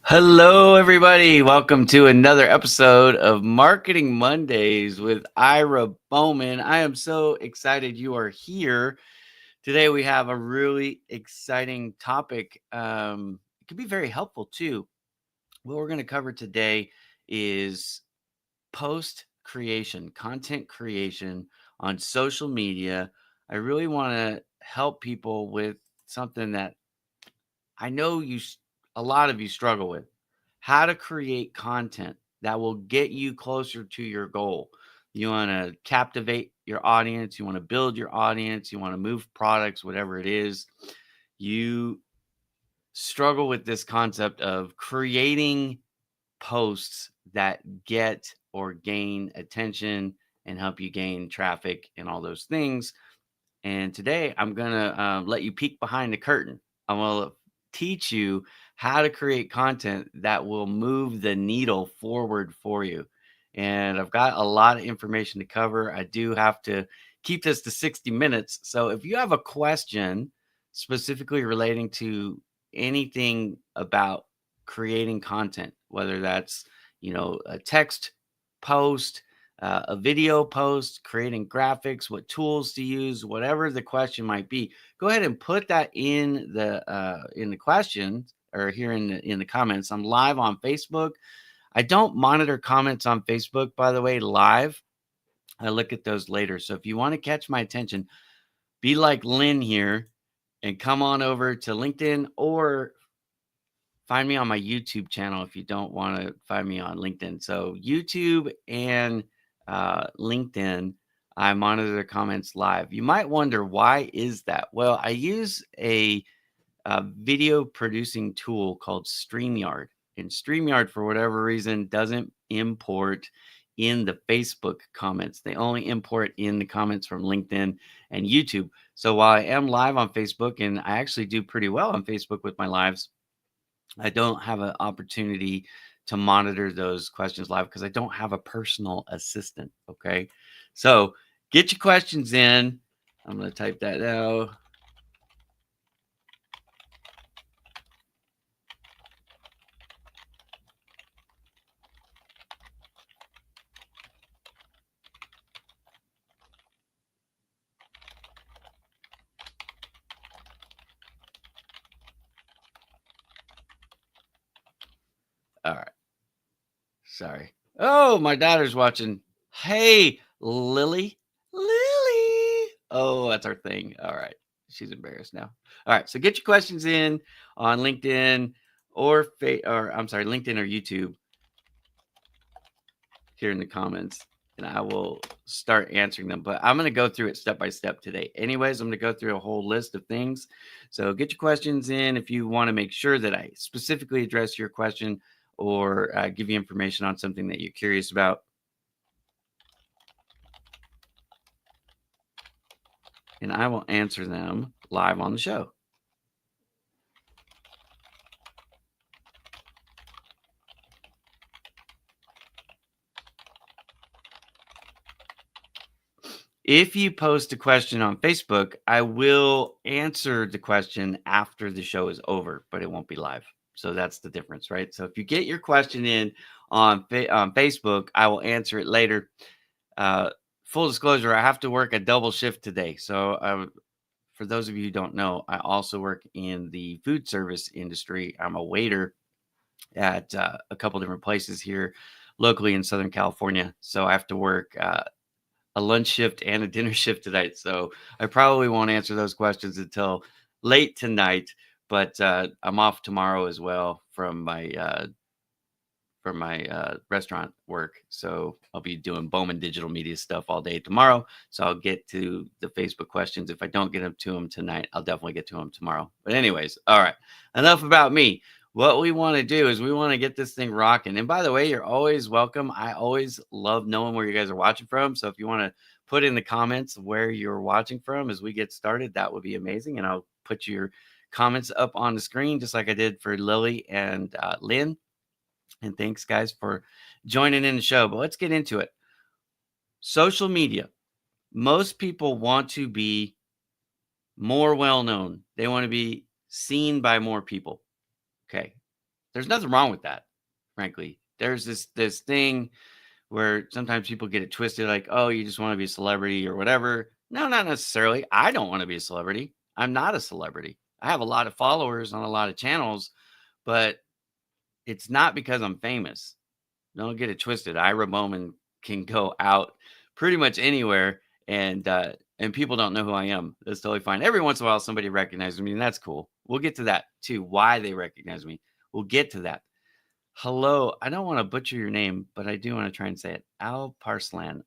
Hello, everybody. Welcome to another episode of Marketing Mondays with Ira Bowman. I am so excited you are here. Today, we have a really exciting topic. It can be very helpful too. What we're going to cover today is post creation, content creation on social media. I really want to help people with something that I know a lot of you struggle with how to create content that will get you closer to your goal. You want to captivate your audience, you want to build your audience, you want to move products, whatever it is. You struggle with this concept of creating posts that get or gain attention and help you gain traffic and all those things. And today I'm going to let you peek behind the curtain. I'm going to teach you how to create content that will move the needle forward for you. And I've got a lot of information to cover. I do have to keep this to 60 minutes. So if you have a question specifically relating to anything about creating content, whether that's, a text post, a video post, creating graphics, what tools to use, whatever the question might be, go ahead and put that in the question or here in the comments. I'm live on Facebook. I don't monitor comments on Facebook, by the way, live. I look at those later. So if you want to catch my attention, be like Lynn here and come on over to LinkedIn or find me on my YouTube channel if you don't want to find me on LinkedIn. So YouTube and LinkedIn, I monitor the comments live. You might wonder, why is that? Well, I use a video producing tool called StreamYard. And StreamYard, for whatever reason, doesn't import in the Facebook comments. They only import in the comments from LinkedIn and YouTube. So while I am live on Facebook, and I actually do pretty well on Facebook with my lives, I don't have an opportunity to monitor those questions live because I don't have a personal assistant. Okay. So get your questions in. I'm going to type that out. All right. Sorry. Oh, my daughter's watching. Hey, Lily. Lily. Oh, that's our thing. All right. She's embarrassed now. All right. So get your questions in on LinkedIn or I'm sorry, LinkedIn or YouTube here in the comments, and I will start answering them. But I'm going to go through it step by step today. Anyways, I'm going to go through a whole list of things. So get your questions in if you want to make sure that I specifically address your question or give you information on something that you're curious about. And I will answer them live on the show. If you post a question on Facebook, I will answer the question after the show is over, but it won't be live. So that's the difference, right? So if you get your question in on Facebook, I will answer it later. Full disclosure, I have to work a double shift today. So for those of you who don't know, I also work in the food service industry. I'm a waiter at a couple different places here locally in Southern California. So I have to work a lunch shift and a dinner shift tonight. So I probably won't answer those questions until late tonight. But I'm off tomorrow as well from my restaurant work. So I'll be doing Bowman digital media stuff all day tomorrow. So I'll get to the Facebook questions. If I don't get to them tonight, I'll definitely get to them tomorrow. But anyways, all right, enough about me. What we want to do is we want to get this thing rocking. And by the way, you're always welcome. I always love knowing where you guys are watching from. So if you want to put in the comments where you're watching from as we get started, that would be amazing. And I'll put your comments up on the screen just like I did for Lily and Lynn. And thanks, guys, for joining in the show. But let's get into it. Social media. Most people want to be more well known. They want to be seen by more people. Okay. There's nothing wrong with that, frankly. There's this thing where sometimes people get it twisted, like, oh, you just want to be a celebrity or whatever. No, not necessarily. I don't want to be a celebrity. I'm not a celebrity. I have a lot of followers on a lot of channels, but it's not because I'm famous. Don't get it twisted. Ira Bowman can go out pretty much anywhere, and people don't know who I am. That's totally fine. Every once in a while, somebody recognizes me, and that's cool. We'll get to that too. Why they recognize me. We'll get to that. Hello. I don't want to butcher your name, but I do want to try and say it. Al Parslan.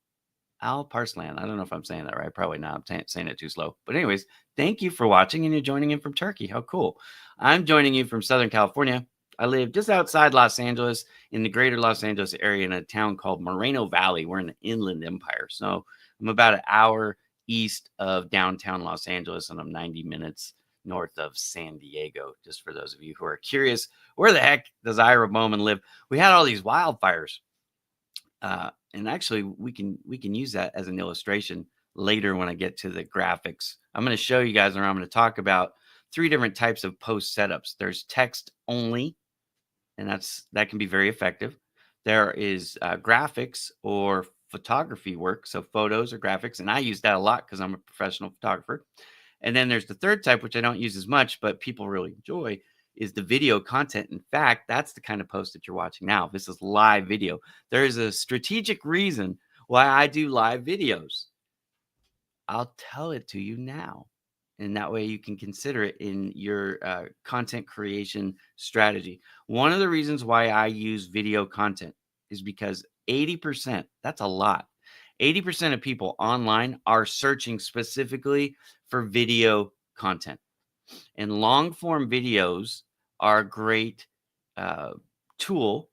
Al Parslan. I don't know if I'm saying that right. Probably not. I'm saying it too slow. But anyways, thank you for watching, and you're joining in from Turkey. How cool. I'm joining you from Southern California. I live just outside Los Angeles in the greater Los Angeles area in a town called Moreno Valley. We're in the Inland Empire. So I'm about an hour east of downtown Los Angeles, and I'm 90 minutes north of San Diego. Just for those of you who are curious, where the heck does Ira Bowman live? We had all these wildfires. And actually, we can use that as an illustration later when I get to the graphics. I'm going to show you guys, or I'm going to talk about 3 different types of post setups. There's text only, and that can be very effective. There is graphics or photography work, so photos or graphics, and I use that a lot because I'm a professional photographer. And then there's the third type, which I don't use as much, but people really enjoy, is the video content. In fact, that's the kind of post that you're watching now. This is live video. There is a strategic reason why I do live videos. I'll tell it to you now. And that way you can consider it in your content creation strategy. One of the reasons why I use video content is because 80%, that's a lot. 80% of people online are searching specifically for video content. And long form videos are a great tool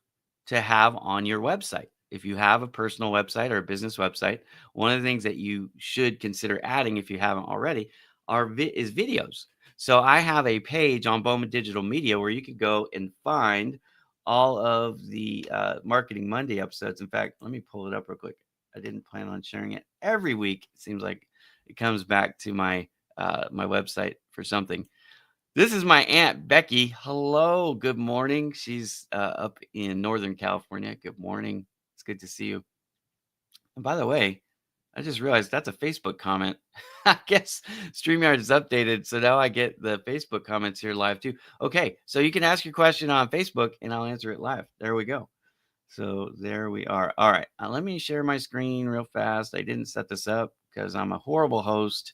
to have on your website. If you have a personal website or a business website, one of the things that you should consider adding, if you haven't already, is videos. So I have a page on Bowman Digital Media where you can go and find all of the Marketing Monday episodes. In fact, let me pull it up real quick. I didn't plan on sharing it every week. It seems like it comes back to my my website for something. This is my Aunt Becky. Hello, good morning. She's up in Northern California. Good morning. It's good to see you. And by the way, I just realized that's a Facebook comment. I guess StreamYard is updated, so now I get the Facebook comments here live too. Okay, so you can ask your question on Facebook, and I'll answer it live. There we go. So there we are. All right, let me share my screen real fast. I didn't set this up because I'm a horrible host.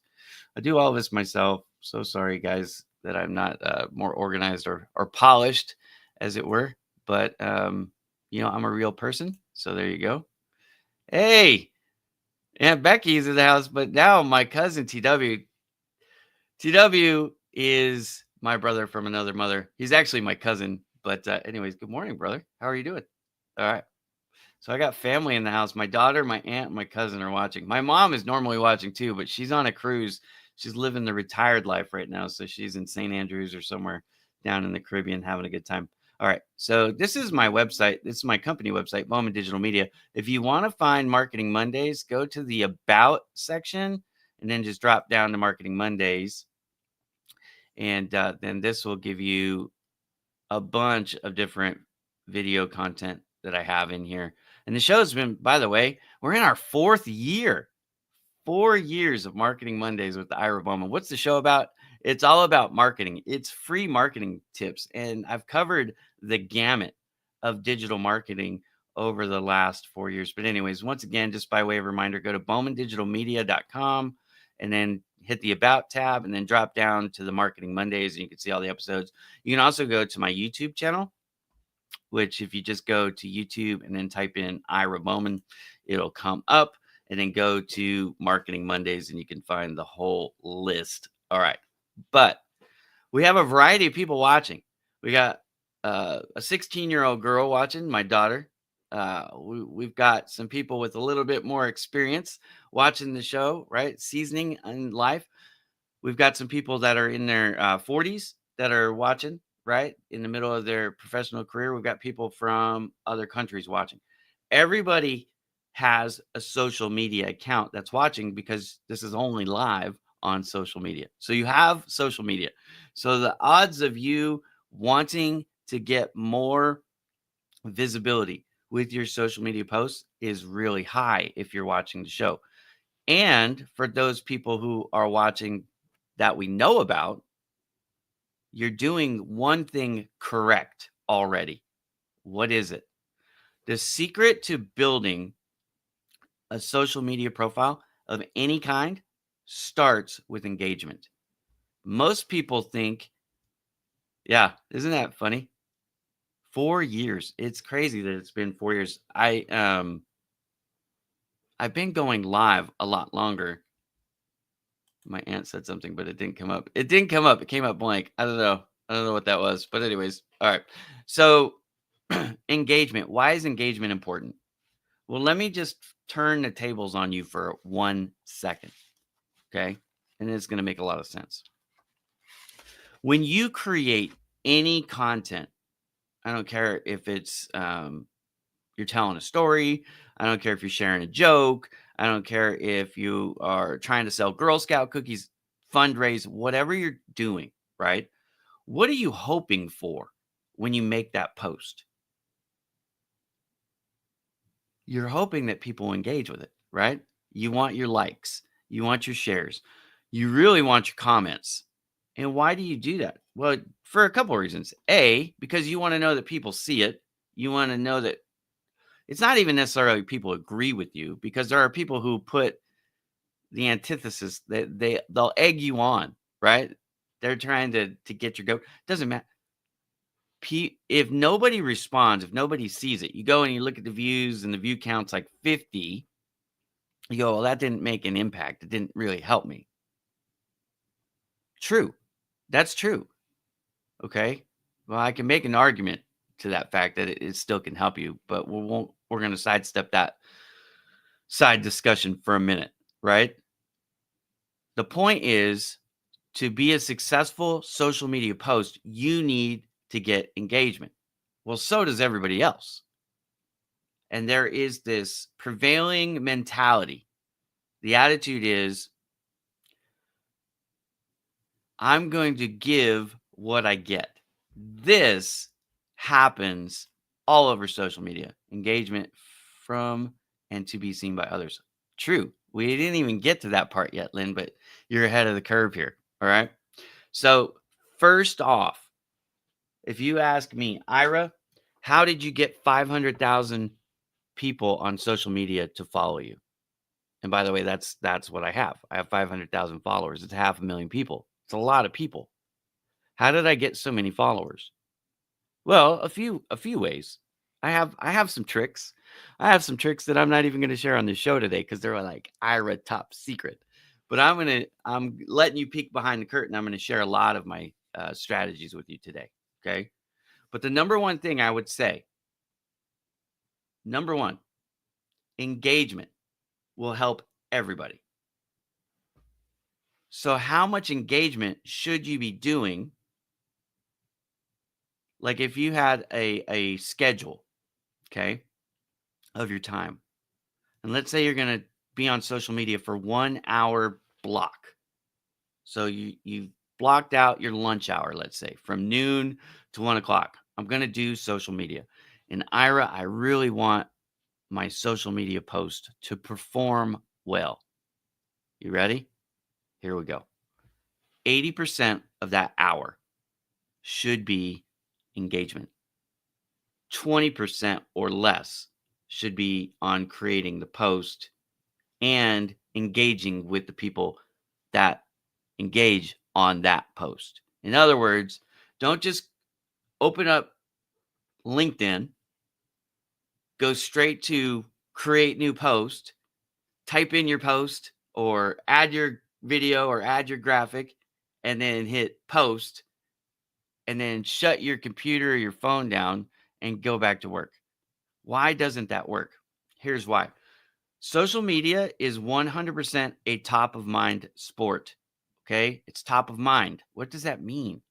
I do all this myself. So sorry, guys, that I'm not more organized or polished, as it were. But I'm a real person. So there you go. Hey, Aunt Becky's in the house, but now my cousin TW. TW is my brother from another mother. He's actually my cousin. But anyways, good morning, brother. How are you doing? All right. So I got family in the house. My daughter, my aunt, and my cousin are watching. My mom is normally watching too, but she's on a cruise. She's living the retired life right now. So she's in St. Andrews or somewhere down in the Caribbean having a good time. All right. So this is my website. This is my company website, Bowman Digital Media. If you want to find Marketing Mondays, go to the About section and then just drop down to Marketing Mondays. And then this will give you a bunch of different video content that I have in here. And the show's been, by the way, we're in our 4th year. 4 years of Marketing Mondays with Ira Bowman. What's the show about? It's all about marketing. It's free marketing tips. And I've covered the gamut of digital marketing over the last 4 years. But anyways, once again, just by way of reminder, go to bowmandigitalmedia.com and then hit the About tab and then drop down to the Marketing Mondays and you can see all the episodes. You can also go to my YouTube channel, which if you just go to YouTube and then type in Ira Bowman, it'll come up. And then go to Marketing Mondays and you can find the whole list. All right. But we have a variety of people watching. We got a 16-year-old girl watching, my daughter. We've got some people with a little bit more experience watching the show, right? Seasoning in life. We've got some people that are in their 40s that are watching, right? In the middle of their professional career. We've got people from other countries watching. Everybody has a social media account that's watching because this is only live on social media. So you have social media. So the odds of you wanting to get more visibility with your social media posts is really high if you're watching the show. And for those people who are watching that we know about, you're doing one thing correct already. What is it? The secret to building a social media profile of any kind starts with engagement. Most people think, yeah, isn't that funny? 4 years. It's crazy that it's been 4 years. I've been going live a lot longer. My aunt said something, but it didn't come up. It didn't come up. It came up blank. I don't know. I don't know what that was. But anyways, all right. So engagement. Why is engagement important? Well, let me just turn the tables on you for 1 second. Okay. And it's going to make a lot of sense. When you create any content, I don't care if it's you're telling a story. I don't care if you're sharing a joke. I don't care if you are trying to sell Girl Scout cookies, fundraise, whatever you're doing, right? What are you hoping for when you make that post? You're hoping that people engage with it, right? You want your likes, you want your shares, you really want your comments. And why do you do that? Well, for a couple of reasons. A, because you want to know that people see it. You want to know that it's not even necessarily people agree with you, because there are people who put the antithesis that they'll egg you on, right? They're trying to get your goat. Doesn't matter. If nobody responds, if nobody sees it, you go and you look at the views and the view count's like 50. You go, well, that didn't make an impact. It didn't really help me. True. That's true. Okay. Well, I can make an argument to that fact that it still can help you, but we're going to sidestep that side discussion for a minute, right? The point is, to be a successful social media post, you need to get engagement. Well, so does everybody else. And there is this prevailing mentality. The attitude is, I'm going to give what I get. This happens all over social media. Engagement from and to be seen by others. True. We didn't even get to that part yet, Lynn, but you're ahead of the curve here. All right. So, first off, if you ask me, Ira, how did you get 500,000 people on social media to follow you? And by the way, that's what I have. I have 500,000 followers. It's 500,000 people. It's a lot of people. How did I get so many followers? Well, a few ways. I have some tricks. I have some tricks that I'm not even going to share on the show today because they're like Ira top secret. But I'm letting you peek behind the curtain. I'm going to share a lot of my strategies with you today. Okay. But the number one thing I would say, number one, engagement will help everybody. So, how much engagement should you be doing? Like if you had a schedule, okay, of your time, and let's say you're going to be on social media for 1 hour block. So you blocked out your lunch hour, let's say from noon to 1 o'clock. I'm going to do social media. And Ira, I really want my social media post to perform well. You ready? Here we go. 80% of that hour should be engagement. 20% or less should be on creating the post and engaging with the people that engage on that post. In other words, don't just open up LinkedIn, go straight to create new post, type in your post or add your video or add your graphic, and then hit post, and then shut your computer or your phone down and go back to work. Why doesn't that work? Here's why. Social media is 100% a top of mind sport. Okay. It's top of mind. What does that mean?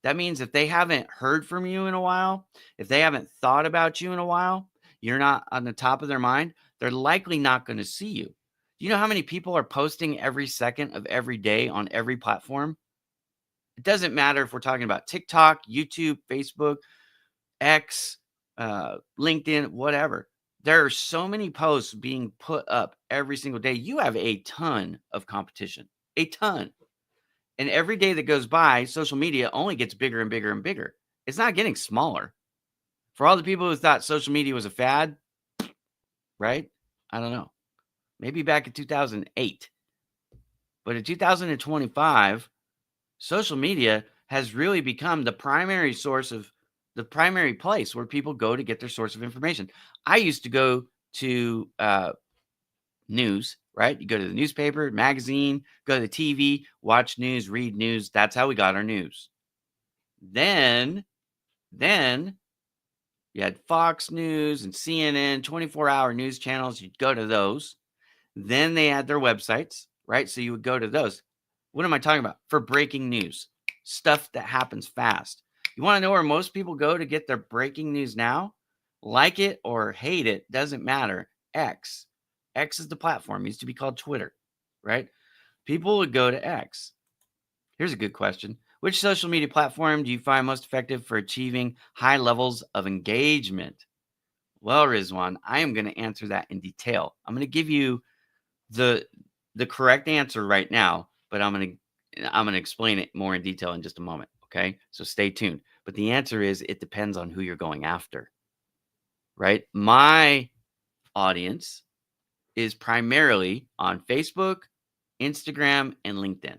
That means if they haven't heard from you in a while, if they haven't thought about you in a while, you're not on the top of their mind, they're likely not going to see you. Do you know how many people are posting every second of every day on every platform? It doesn't matter if we're talking about TikTok, YouTube, Facebook, X, LinkedIn, whatever. There are so many posts being put up every single day. You have a ton of competition, a ton. And every day that goes by, social media only gets bigger and bigger and bigger. It's not getting smaller. For all the people who thought social media was a fad, right? I don't know. Maybe back in 2008. But in 2025, social media has really become the primary source of the primary place where people go to get their source of information. I used to go to news, right? You go to the newspaper, magazine, go to the TV, watch news, read news. That's how we got our news. Then you had Fox News and CNN, 24-hour news channels. You'd go to those. Then they had their websites, right? So you would go to those. What am I talking about? For breaking news, stuff that happens fast. You want to know where most people go to get their breaking news now? Like it or hate it, doesn't matter. X. X is the platform. It used to be called Twitter, right? People would go to X. Here's a good question. Which social media platform do you find most effective for achieving high levels of engagement? Well, Rizwan, I am going to answer that in detail. I'm going to give you the correct answer right now, but I'm going to explain it more in detail in just a moment, okay? So stay tuned. But the answer is it depends on who you're going after. Right? My audience is primarily on Facebook, Instagram, and LinkedIn.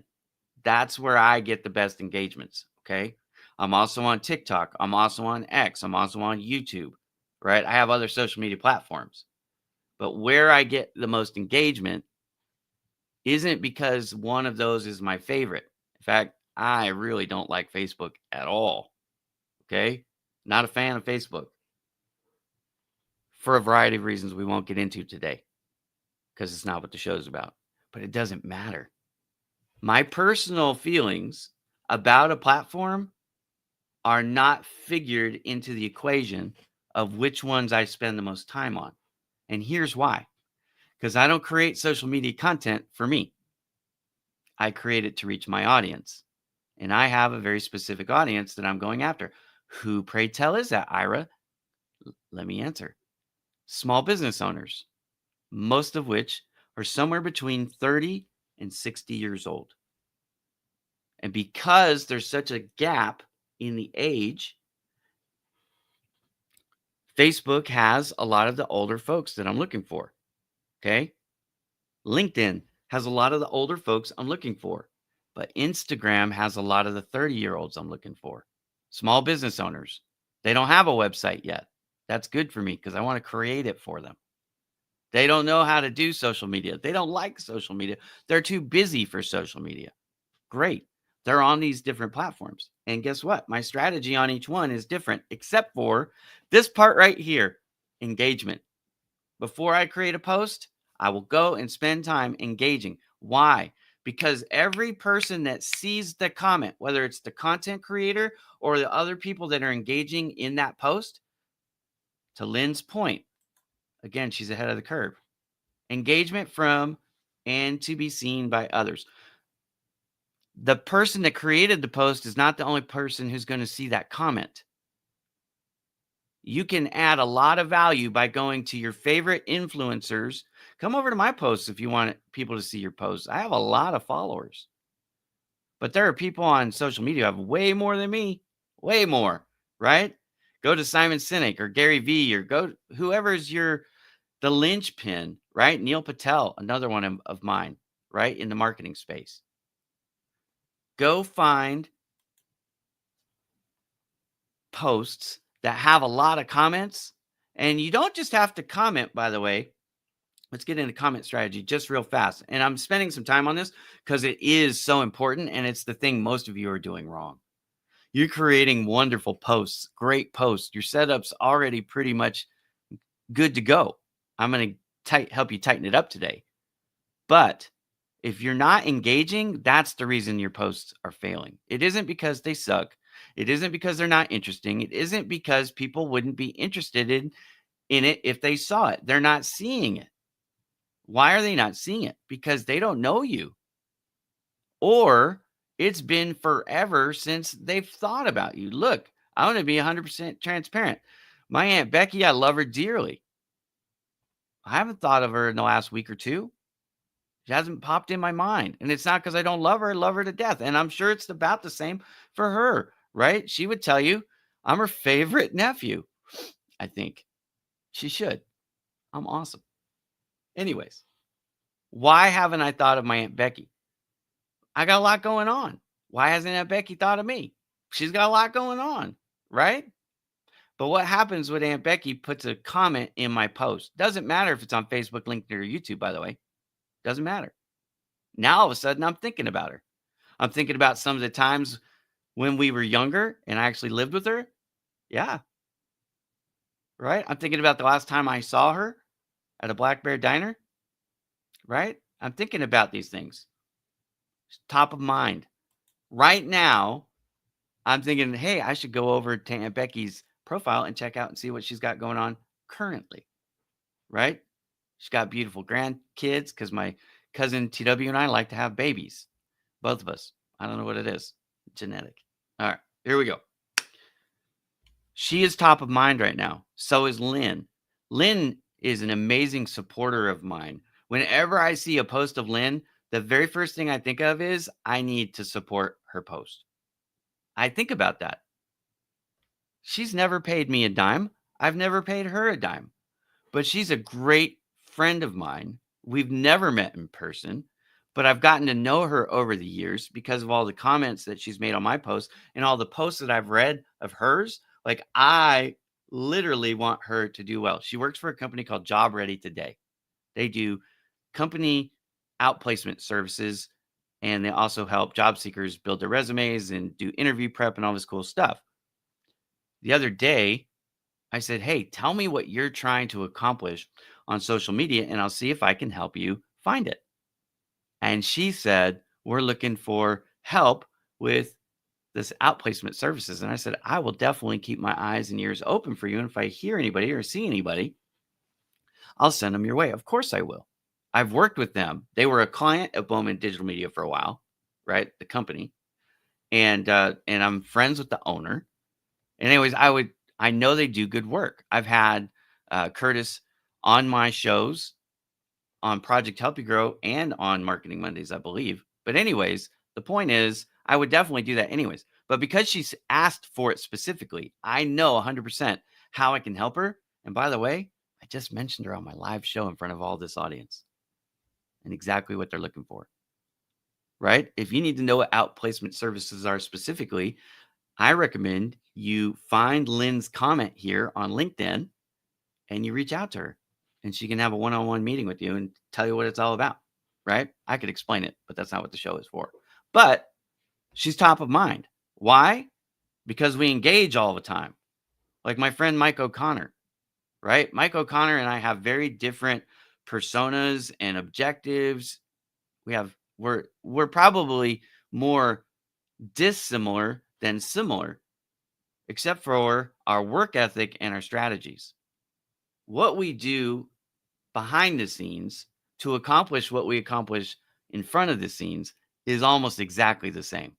That's where I get the best engagements, okay? I'm also on TikTok, I'm also on X, I'm also on YouTube, right? I have other social media platforms. But where I get the most engagement isn't because one of those is my favorite. In fact, I really don't like Facebook at all. Okay? Not a fan of Facebook for a variety of reasons we won't get into today because it's not what the show's about. But it doesn't matter. My personal feelings about a platform are not figured into the equation of which ones I spend the most time on. And here's why. Because I don't create social media content for me. I create it to reach my audience. And I have a very specific audience that I'm going after. Who, pray tell, is that, Ira? Let me answer. Small business owners, most of which are somewhere between 30 and 60 years old. And because there's such a gap in the age, Facebook has a lot of the older folks that I'm looking for. Okay. LinkedIn has a lot of the older folks I'm looking for, but Instagram has a lot of the 30-year-olds I'm looking for. Small business owners. They don't have a website yet. That's good for me because I want to create it for them. They don't know how to do social media. They don't like social media. They're too busy for social media. Great. They're on these different platforms. And guess what? My strategy on each one is different, except for this part right here, engagement. Before I create a post, I will go and spend time engaging. Why? Because every person that sees the comment, whether it's the content creator or the other people that are engaging in that post, to Lynn's point, again, she's ahead of the curve. Engagement from and to be seen by others. The person that created the post is not the only person who's going to see that comment. You can add a lot of value by going to your favorite influencers. Come over to my posts if you want people to see your posts. I have a lot of followers. But there are people on social media who have way more than me. Way more, right? Go to Simon Sinek or Gary Vee or go whoever's the linchpin, right? Neil Patel, another one of mine, right? In the marketing space. Go find posts that have a lot of comments. And you don't just have to comment, by the way. Let's get into comment strategy just real fast. And I'm spending some time on this because it is so important. And it's the thing most of you are doing wrong. You're creating wonderful posts, great posts. Your setup's already pretty much good to go. I'm going to help you tighten it up today. But if you're not engaging, that's the reason your posts are failing. It isn't because they suck. It isn't because they're not interesting. It isn't because people wouldn't be interested in it if they saw it. They're not seeing it. Why are they not seeing it? Because they don't know you. Or it's been forever since they've thought about you. Look, I want to be 100% transparent. My Aunt Becky, I love her dearly. I haven't thought of her in the last week or two. She hasn't popped in my mind. And it's not because I don't love her. I love her to death. And I'm sure it's about the same for her, right? She would tell you I'm her favorite nephew. I think she should. I'm awesome. Anyways, why haven't I thought of my Aunt Becky? I got a lot going on. Why hasn't Aunt Becky thought of me? She's got a lot going on, right? But what happens when Aunt Becky puts a comment in my post? Doesn't matter if it's on Facebook, LinkedIn, or YouTube, by the way. Doesn't matter. Now all of a sudden I'm thinking about her. I'm thinking about some of the times when we were younger and I actually lived with her. Yeah, right. I'm thinking about the last time I saw her at a Black Bear Diner, right? I'm thinking about these things. It's top of mind. Right now, I'm thinking, hey, I should go over to Aunt Becky's profile and check out and see what she's got going on currently, right? She's got beautiful grandkids because my cousin TW and I like to have babies. Both of us. I don't know what it is. Genetic. All right, here we go. She is top of mind right now. So is Lynn. Lynn is an amazing supporter of mine. Whenever I see a post of Lynn, the very first thing I think of is I need to support her post. I think about that. She's never paid me a dime. I've never paid her a dime, but she's a great friend of mine. We've never met in person, but I've gotten to know her over the years because of all the comments that she's made on my posts and all the posts that I've read of hers. Like, I literally want her to do well. She works for a company called Job Ready Today. They do company outplacement services, and they also help job seekers build their resumes and do interview prep and all this cool stuff. The other day, I said, hey, tell me what you're trying to accomplish on social media, and I'll see if I can help you find it. And she said, we're looking for help with this outplacement services. And I said, I will definitely keep my eyes and ears open for you. And if I hear anybody or see anybody, I'll send them your way. Of course I will. I've worked with them. They were a client of Bowman Digital Media for a while, right? The company. And I'm friends with the owner. And anyways, I know they do good work. I've had Curtis on my shows on Project Help You Grow and on Marketing Mondays, I believe. But anyways, the point is, I would definitely do that anyways. But because she's asked for it specifically, I know 100% how I can help her. And by the way, I just mentioned her on my live show in front of all this audience and exactly what they're looking for, right? If you need to know what outplacement services are specifically, I recommend you find Lynn's comment here on LinkedIn and you reach out to her and she can have a one-on-one meeting with you and tell you what it's all about, right? I could explain it, but that's not what the show is for. But she's top of mind. Why? Because we engage all the time. Like my friend Mike O'Connor, right? Mike O'Connor and I have very different personas and objectives. We're probably more dissimilar than similar, except for our work ethic and our strategies. What we do behind the scenes to accomplish what we accomplish in front of the scenes is almost exactly the same.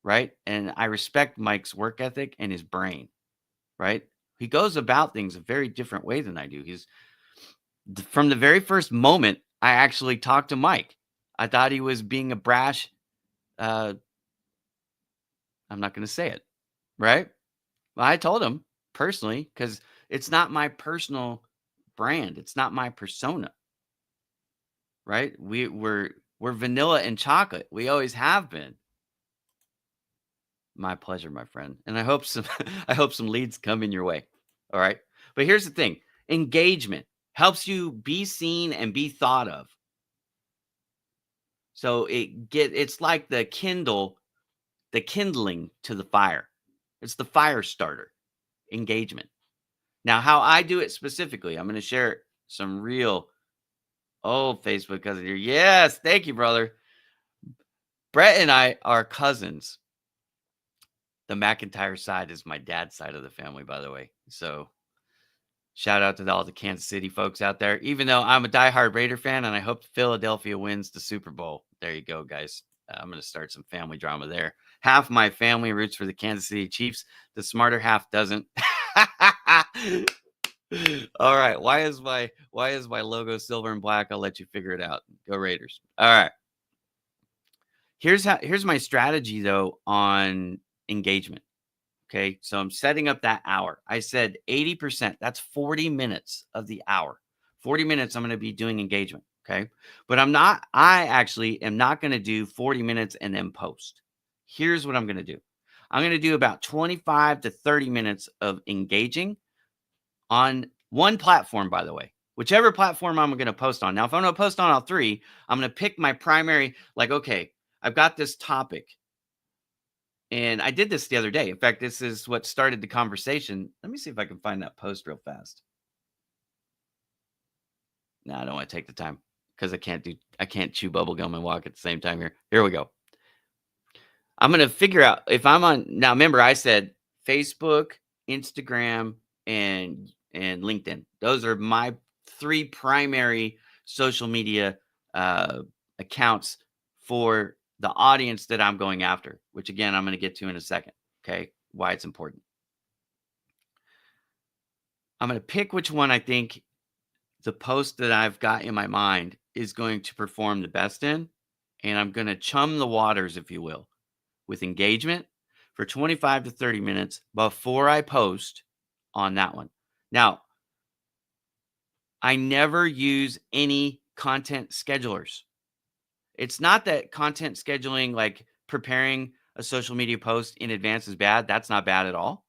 Right. And I respect Mike's work ethic and his brain. Right. He goes about things a very different way than I do. From the very first moment I actually talked to Mike, I thought he was being a brash. I'm not going to say it. Right. Well, I told him personally because it's not my personal brand. It's not my persona. Right. We're vanilla and chocolate. We always have been. My pleasure, my friend. And I hope some I hope some leads come in your way. All right. But here's the thing. Engagement helps you be seen and be thought of. So it's like the kindling to the fire. It's the fire starter. Engagement. Now, how I do it specifically, I'm going to share some real Facebook cousin here. Yes, thank you, brother. Brett and I are cousins. The McIntyre side is my dad's side of the family, by the way. So shout out to all the Kansas City folks out there, even though I'm a diehard Raider fan and I hope Philadelphia wins the Super Bowl. There you go, guys. I'm going to start some family drama there. Half my family roots for the Kansas City Chiefs. The smarter half doesn't. All right. Why is my logo silver and black? I'll let you figure it out. Go Raiders. All right. Here's my strategy though on engagement. Okay. So I'm setting up that hour. I said 80%. That's 40 minutes of the hour. 40 minutes I'm going to be doing engagement. Okay. But I actually am not going to do 40 minutes and then post. Here's what I'm going to do. I'm going to do about 25 to 30 minutes of engaging on one platform, by the way, whichever platform I'm going to post on. Now, if I'm going to post on all three, I'm going to pick my primary, like, okay, I've got this topic. And I did this the other day. In fact, this is what started the conversation. Let me see if I can find that post real fast. No, I don't want to take the time because I can't chew bubble gum and walk at the same time here. Here we go. I'm going to figure out if I'm on now. Remember, I said Facebook, Instagram, and LinkedIn. Those are my three primary social media accounts for the audience that I'm going after, which again, I'm going to get to in a second. Okay. Why it's important. I'm going to pick which one I think the post that I've got in my mind is going to perform the best in. And I'm going to chum the waters, if you will, with engagement for 25 to 30 minutes before I post on that one. Now, I never use any content schedulers. It's not that content scheduling, like preparing a social media post in advance, is bad. That's not bad at all.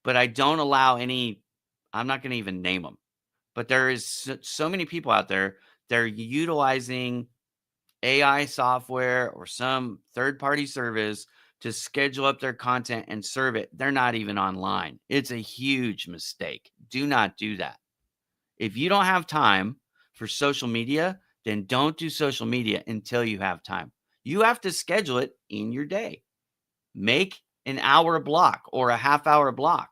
But I don't allow any, I'm not going to even name them. But there is so many people out there, they're utilizing AI software or some third-party service to schedule up their content and serve it. They're not even online. It's a huge mistake. Do not do that. If you don't have time for social media, then don't do social media until you have time. You have to schedule it in your day. Make an hour block or a half hour block.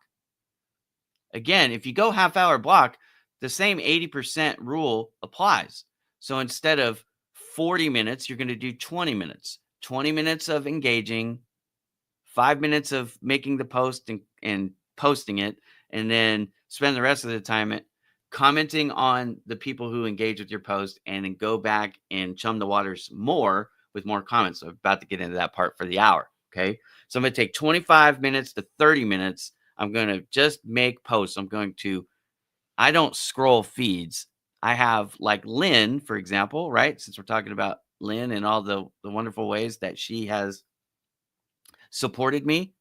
Again, if you go half hour block, the same 80% rule applies. So instead of 40 minutes, you're going to do 20 minutes. 20 minutes of engaging, 5 minutes of making the post and posting it, and then spend the rest of the time commenting on the people who engage with your post, and then go back and chum the waters more with more comments. So I'm about to get into that part for the hour. Okay. So I'm going to take 25 minutes to 30 minutes. I'm going to just make posts. I don't scroll feeds. I have like Lynn, for example, right? Since we're talking about Lynn and all the wonderful ways that she has supported me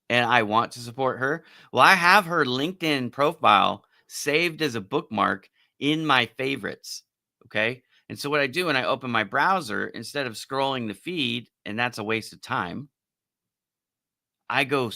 and I want to support her. Well, I have her LinkedIn profile saved as a bookmark in my favorites. Okay. And so what I do when I open my browser, instead of scrolling the feed, and that's a waste of time, I go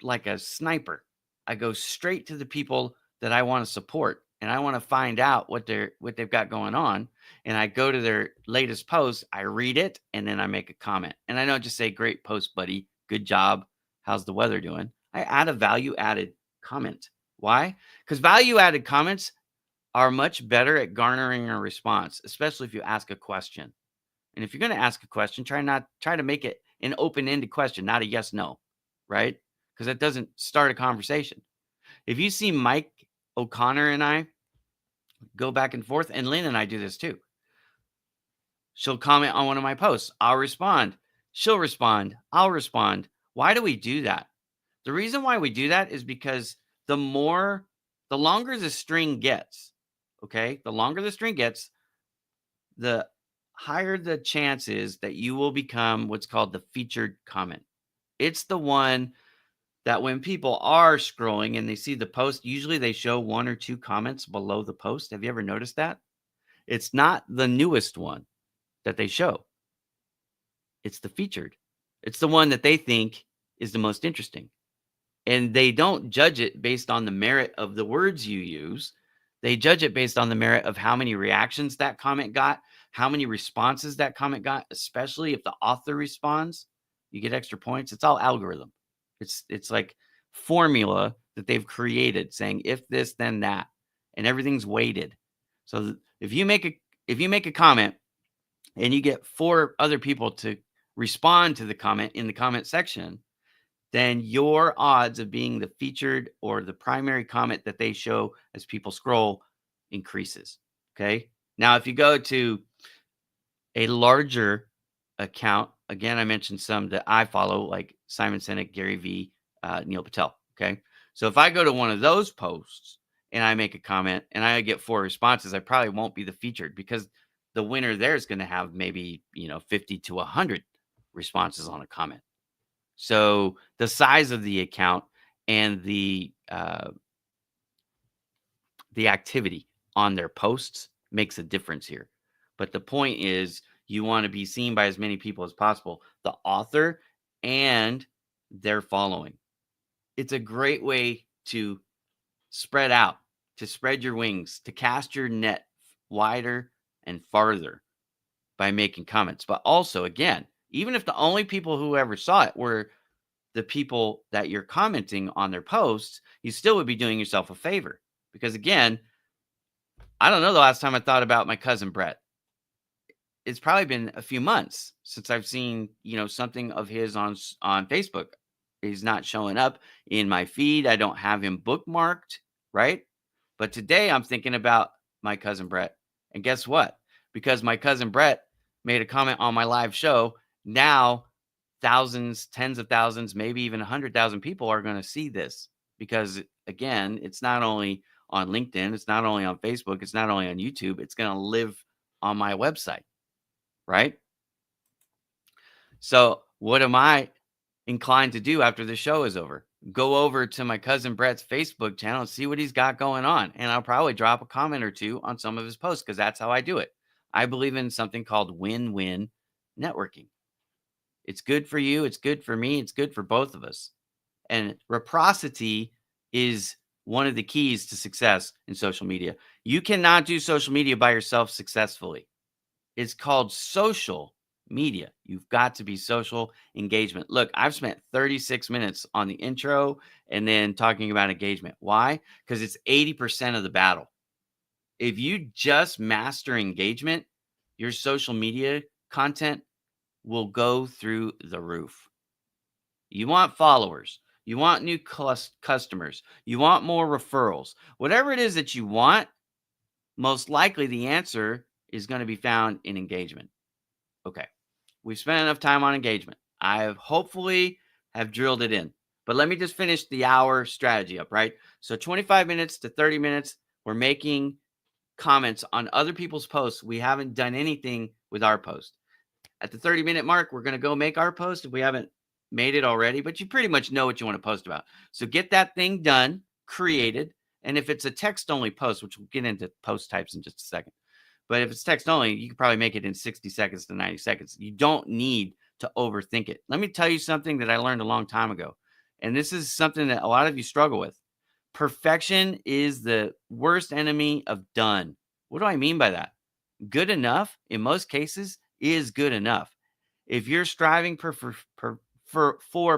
like a sniper. I go straight to the people that I want to support, and I want to find out what they've got going on. And I go to their latest post, I read it, and then I make a comment. And I don't just say, "Great post, buddy. Good job. How's the weather doing?" I add a value added comment. Why? Because value added comments are much better at garnering a response, especially if you ask a question. And if you're going to ask a question, try to make it an open-ended question, not a yes, no, right? Because that doesn't start a conversation. If you see Mike O'Connor and I go back and forth, and Lynn and I do this too. She'll comment on one of my posts. I'll respond. She'll respond. I'll respond. Why do we do that? The reason why we do that is because the longer the string gets, okay, the longer the string gets, the higher the chance is that you will become what's called the featured comment. It's the one that when people are scrolling and they see the post, usually they show one or two comments below the post. Have you ever noticed that? It's not the newest one that they show. It's the featured. It's the one that they think is the most interesting. And they don't judge it based on the merit of the words you use. They judge it based on the merit of how many reactions that comment got, how many responses that comment got, especially if the author responds, you get extra points. It's all algorithm. It's like formula that they've created saying if this, then that, and everything's weighted. So if you make a comment and you get 4 other people to respond to the comment in the comment section, then your odds of being the featured or the primary comment that they show as people scroll increases. Okay. Now, if you go to a larger account, again, I mentioned some that I follow, like Simon Sinek, Gary Vee, Neil Patel. Okay. So if I go to one of those posts and I make a comment and I get 4 responses, I probably won't be the featured because the winner there is going to have maybe, 50 to 100 responses on a comment. So the size of the account and the activity on their posts makes a difference here. But the point is, you want to be seen by as many people as possible, the author and their following. It's a great way to spread out, to spread your wings, to cast your net wider and farther by making comments. But also, again, even if the only people who ever saw it were the people that you're commenting on their posts, you still would be doing yourself a favor. Because again, I don't know the last time I thought about my cousin Brett. It's probably been a few months since I've seen, something of his on Facebook. He's not showing up in my feed. I don't have him bookmarked, right? But today I'm thinking about my cousin Brett. And guess what? Because my cousin Brett made a comment on my live show, now thousands, tens of thousands, maybe even 100,000 people are going to see this. Because again, it's not only on LinkedIn, it's not only on Facebook, it's not only on YouTube, it's going to live on my website, right? So, what am I inclined to do after the show is over? Go over to my cousin Brett's Facebook channel and see what he's got going on. And I'll probably drop a comment or two on some of his posts because that's how I do it. I believe in something called win-win networking. It's good for you. It's good for me. It's good for both of us. And reciprocity is one of the keys to success in social media. You cannot do social media by yourself successfully. It's called social media. You've got to be social engagement. Look, I've spent 36 minutes on the intro and then talking about engagement. Why? Because it's 80% of the battle. If you just master engagement, your social media content will go through the roof. You want followers. You want new customers. You want more referrals. Whatever it is that you want, most likely the answer is going to be found in engagement. Okay, we've spent enough time on engagement. I have hopefully have drilled it in. But let me just finish the hour strategy up, right? So 25 minutes to 30 minutes, we're making comments on other people's posts. We haven't done anything with our post. At the 30-minute mark, we're going to go make our post if we haven't made it already, but you pretty much know what you want to post about. So get that thing done, created. And if it's a text-only post, which we'll get into post types in just a second, but if it's text only, you can probably make it in 60 seconds to 90 seconds. You don't need to overthink it. Let me tell you something that I learned a long time ago. And this is something that a lot of you struggle with. Perfection is the worst enemy of done. What do I mean by that? Good enough, in most cases, is good enough. If you're striving for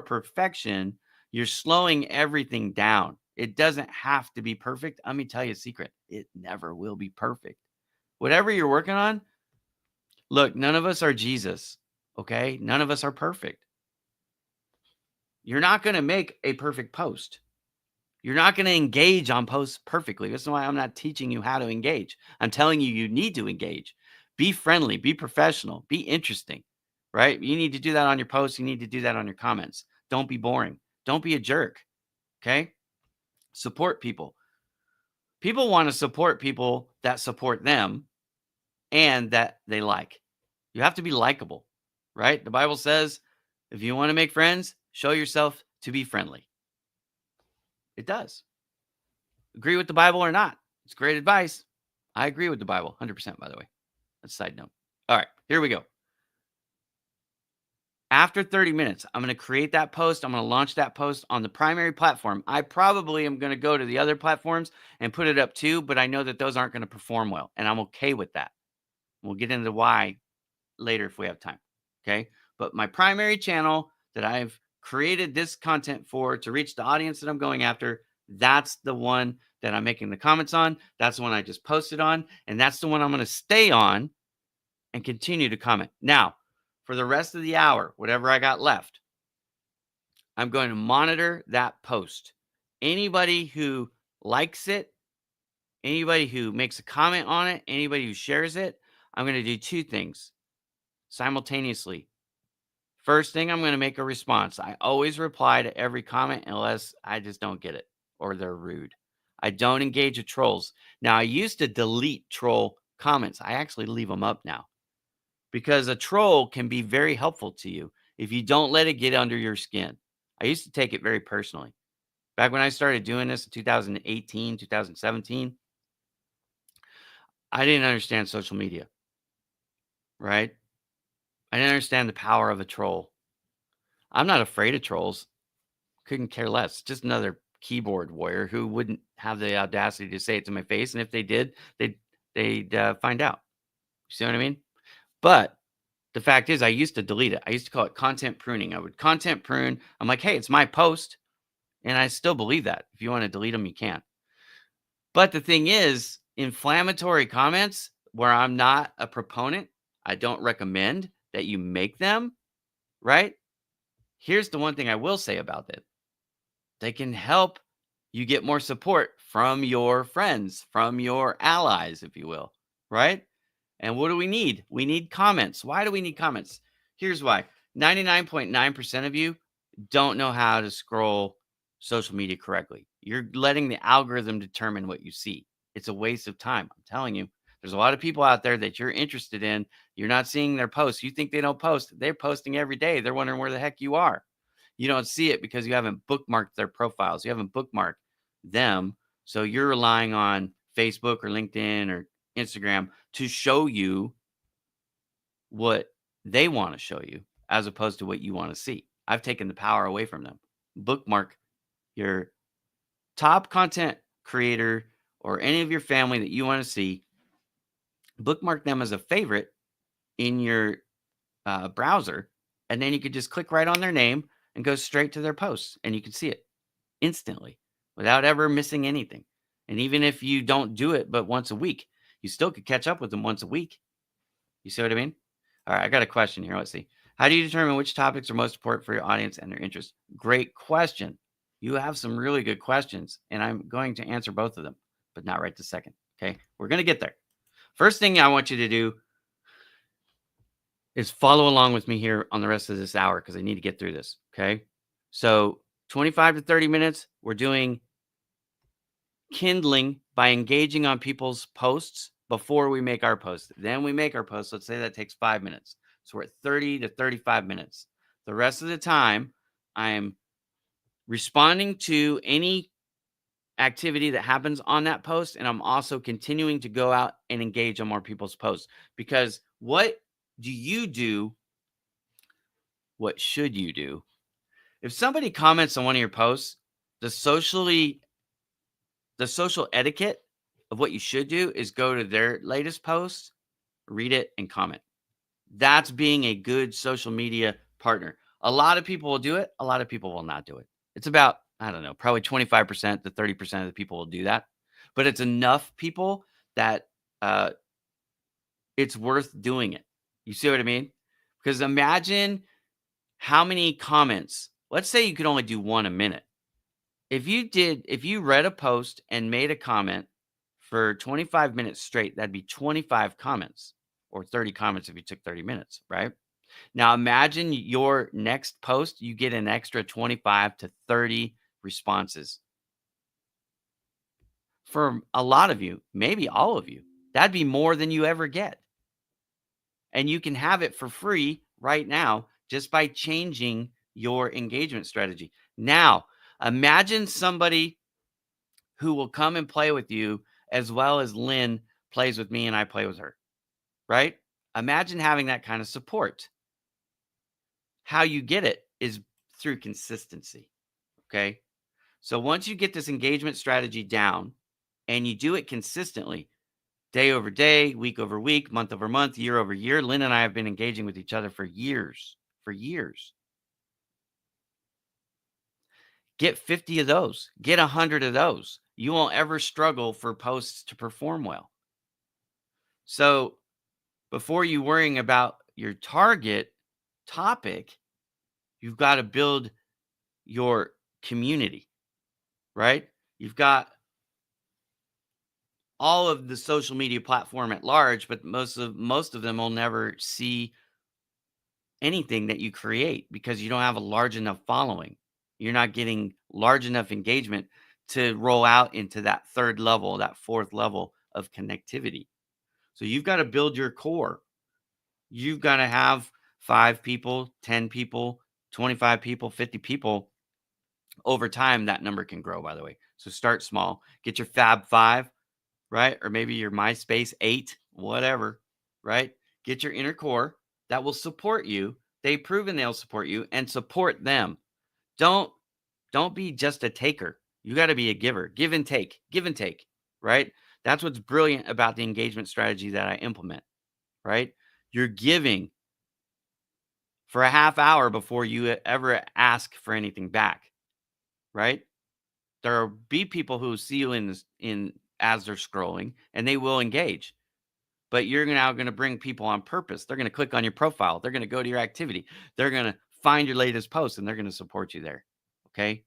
perfection, you're slowing everything down. It doesn't have to be perfect. Let me tell you a secret. It never will be perfect. Whatever you're working on, look, none of us are Jesus, okay? None of us are perfect. You're not going to make a perfect post. You're not going to engage on posts perfectly. That's why I'm not teaching you how to engage. I'm telling you, you need to engage. Be friendly, be professional, be interesting, right? You need to do that on your posts. You need to do that on your comments. Don't be boring. Don't be a jerk, okay? Support people. People want to support people that support them and that they like. You have to be likable, right? The Bible says if you want to make friends, show yourself to be friendly. It does. Agree with the Bible or not? It's great advice. I agree with the Bible, 100%, by the way. That's a side note. All right, here we go. After 30 minutes, I'm going to create that post. I'm going to launch that post on the primary platform. I probably am going to go to the other platforms and put it up too, but I know that those aren't going to perform well, and I'm okay with that. We'll get into why later if we have time, okay? But my primary channel that I've created this content for to reach the audience that I'm going after, that's the one that I'm making the comments on. That's the one I just posted on, and that's the one I'm going to stay on and continue to comment. Now, for the rest of the hour, whatever I got left, I'm going to monitor that post. Anybody who likes it, anybody who makes a comment on it, anybody who shares it, I'm going to do two things simultaneously. First thing, I'm going to make a response. I always reply to every comment unless I just don't get it or they're rude. I don't engage with trolls. Now, I used to delete troll comments. I actually leave them up now because a troll can be very helpful to you if you don't let it get under your skin. I used to take it very personally. Back when I started doing this in 2018, 2017, I didn't understand social media, right? I didn't understand the power of a troll. I'm not afraid of trolls. Couldn't care less. Just another keyboard warrior who wouldn't have the audacity to say it to my face, and if they did, they'd find out. You see what I mean? But the fact is, I used to delete it. I used to call it content pruning. I would content prune. I'm like, hey, it's my post, and I still believe that. If you want to delete them, you can. But the thing is, inflammatory comments where I'm not a proponent, I don't recommend that you make them, right? Here's the one thing I will say about it. They can help you get more support from your friends, from your allies, if you will, right? And what do we need? We need comments. Why do we need comments? Here's why 99.9% of you don't know how to scroll social media correctly. You're letting the algorithm determine what you see. It's a waste of time. I'm telling you, there's a lot of people out there that you're interested in. You're not seeing their posts. You think they don't post. They're posting every day. They're wondering where the heck you are. You don't see it because you haven't bookmarked their profiles. You haven't bookmarked them. So you're relying on Facebook or LinkedIn or Instagram to show you what they want to show you as opposed to what you want to see. I've taken the power away from them. Bookmark your top content creator or any of your family that you want to see. Bookmark them as a favorite in your browser, and then you could just click right on their name and go straight to their posts, and you can see it instantly without ever missing anything. And even if you don't do it but once a week, you still could catch up with them once a week. You see what I mean? All right, I got a question here. Let's see. How do you determine which topics are most important for your audience and their interests? Great question. You have some really good questions, and I'm going to answer both of them, but not right this second. Okay, we're going to get there. First thing I want you to do is follow along with me here on the rest of this hour because I need to get through this. Okay. So 25 to 30 minutes, we're doing kindling by engaging on people's posts before we make our post. Then we make our post. Let's say that takes 5 minutes. So we're at 30 to 35 minutes. The rest of the time, I'm responding to any activity that happens on that post. And I'm also continuing to go out and engage on more people's posts because what do you do? What should you do? If somebody comments on one of your posts, the social etiquette of what you should do is go to their latest post, read it, and comment. That's being a good social media partner. A lot of people will do it. A lot of people will not do it. It's about, I don't know, probably 25% to 30% of the people will do that. But it's enough people that it's worth doing it. You see what I mean? Because imagine how many comments. Let's say you could only do one a minute. If you read a post and made a comment for 25 minutes straight, that'd be 25 comments or 30 comments if you took 30 minutes, right? Now imagine your next post, you get an extra 25 to 30 responses. For a lot of you, maybe all of you, that'd be more than you ever get. And you can have it for free right now just by changing your engagement strategy. Now, imagine somebody who will come and play with you as well as Lynn plays with me and I play with her, right? Imagine having that kind of support. How you get it is through consistency, okay? So once you get this engagement strategy down and you do it consistently, day over day, week over week, month over month, year over year, Lynn and I have been engaging with each other for years, Get 50 of those, get 100 of those. You won't ever struggle for posts to perform well. So before you worrying about your target topic, you've got to build your community, right? You've got all of the social media platform at large, but most of them will never see anything that you create because you don't have a large enough following. You're not getting large enough engagement to roll out into that third level, that fourth level of connectivity. So you've got to build your core. You've got to have 5 people, 10 people, 25 people, 50 people. Over time, that number can grow, by the way. So start small, get your Fab 5, right? Or maybe your MySpace 8, whatever, right? Get your inner core that will support you. They've proven they'll support you, and support them. Don't don't be just a taker. You got to be a giver. Give and take, right? That's what's brilliant about the engagement strategy that I implement, right? You're giving for a half hour before you ever ask for anything back, right? There will be people who see you in as they're scrolling, and they will engage. But you're now going to bring people on purpose. They're going to click on your profile. They're going to go to your activity. They're going to find your latest post, and they're going to support you there. Okay.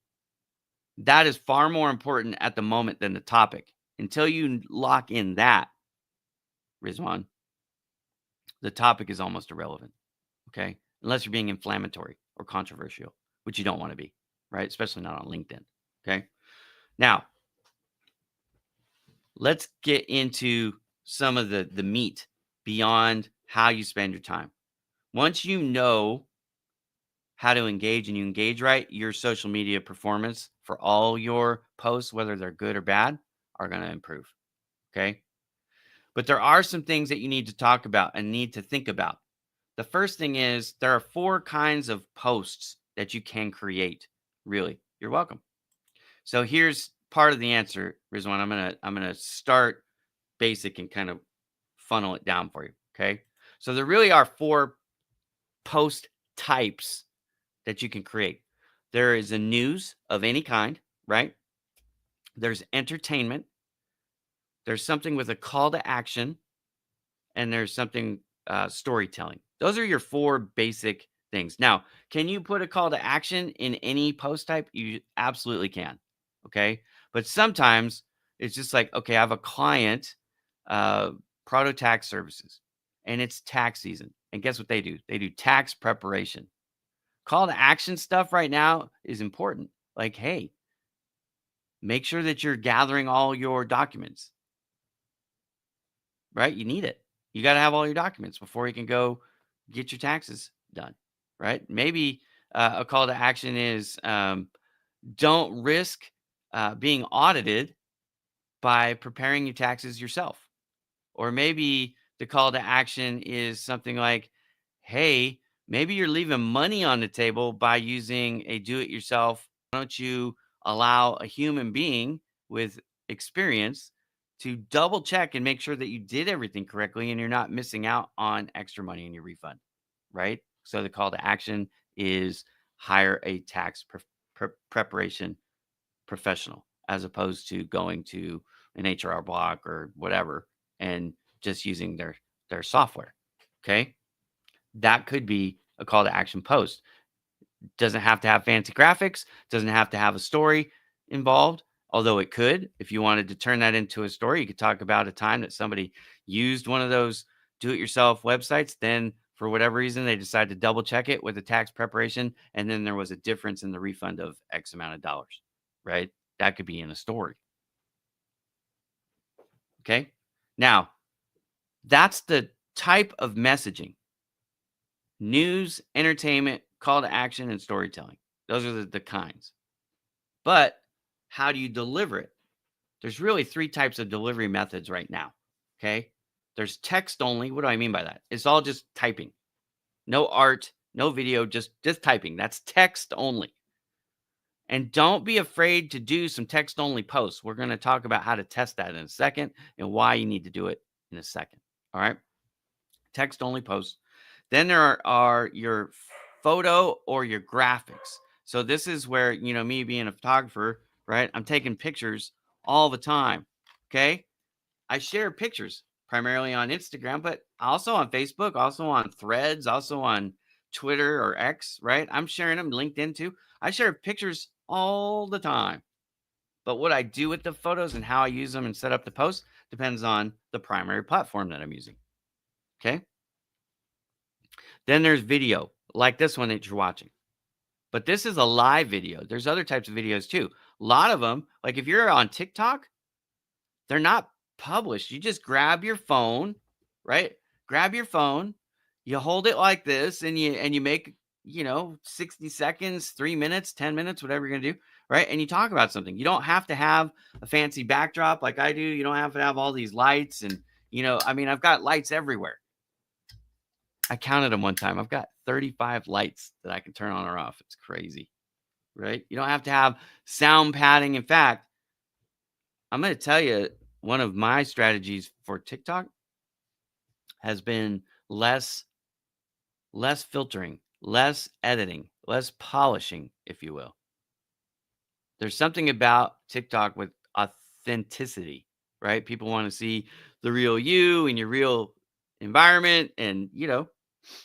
That is far more important at the moment than the topic. Until you lock in that, Rizwan, the topic is almost irrelevant. Okay. Unless you're being inflammatory or controversial, which you don't want to be, right? Especially not on LinkedIn. Okay. Now, let's get into some of the meat beyond how you spend your time. Once you know how to engage and you engage right, your social media performance for all your posts, whether they're good or bad, are going to improve. Okay. But there are some things that you need to talk about and need to think about. The first thing is there are 4 kinds of posts that you can create. Really, you're welcome. So here's part of the answer, Rizwan. I'm gonna start basic and kind of funnel it down for you. Okay. So there really are 4 post types that you can create. There is a news of any kind, right? There's entertainment. There's something with a call to action, and there's something storytelling. Those are your 4 basic things. Now, can you put a call to action in any post type? You absolutely can. Okay. But sometimes it's just like, okay, I have a client, uh, Proto Tax Services, and it's tax season. And guess what they do? They do tax preparation. Call to action stuff right now is important. Like, hey, make sure that you're gathering all your documents, right? You need it. You got to have all your documents before you can go get your taxes done, right? Maybe a call to action is don't risk being audited by preparing your taxes yourself. Or maybe the call to action is something like, hey, maybe you're leaving money on the table by using a do it yourself. Why don't you allow a human being with experience to double check and make sure that you did everything correctly and you're not missing out on extra money in your refund, right? So the call to action is hire a tax preparation professional as opposed to going to an HR block or whatever and just using their software. Okay. That could be a call to action post. Doesn't have to have fancy graphics, doesn't have to have a story involved, although it could. If you wanted to turn that into a story, you could talk about a time that somebody used one of those do it yourself websites. Then, for whatever reason, they decided to double check it with a tax preparation. And then there was a difference in the refund of X amount of dollars, right? That could be in a story. Okay. Now, that's the type of messaging: news, entertainment, call to action, and storytelling. Those are the kinds. But how do you deliver it? There's really 3 types of delivery methods right now. Okay. There's text only. What do I mean by that? It's all just typing. No art, no video, just typing. That's text only. And don't be afraid to do some text only posts. We're going to talk about how to test that in a second and why you need to do it in a second. All right. Text only posts. Then there are your photo or your graphics. So this is where, me being a photographer, right? I'm taking pictures all the time. Okay. I share pictures primarily on Instagram, but Also on Facebook, also on Threads, also on Twitter or X, right? I'm sharing them, LinkedIn too. I share pictures all the time. But what I do with the photos and how I use them and set up the post depends on the primary platform that I'm using. Okay. Then there's video, like this one that you're watching. But this is a live video. There's other types of videos too. A lot of them, like if you're on TikTok, they're not published. You just grab your phone, right? Grab your phone, you hold it like this, and you make 60 seconds, 3 minutes, 10 minutes, whatever you're gonna do, right? And you talk about something. You don't have to have a fancy backdrop like I do. You don't have to have all these lights and I mean, I've got lights everywhere. I counted them one time. I've got 35 lights that I can turn on or off. It's crazy, right? You don't have to have sound padding. In fact, I'm going to tell you one of my strategies for TikTok has been less filtering, less editing, less polishing, if you will. There's something about TikTok with authenticity, right? People want to see the real you in your real environment and,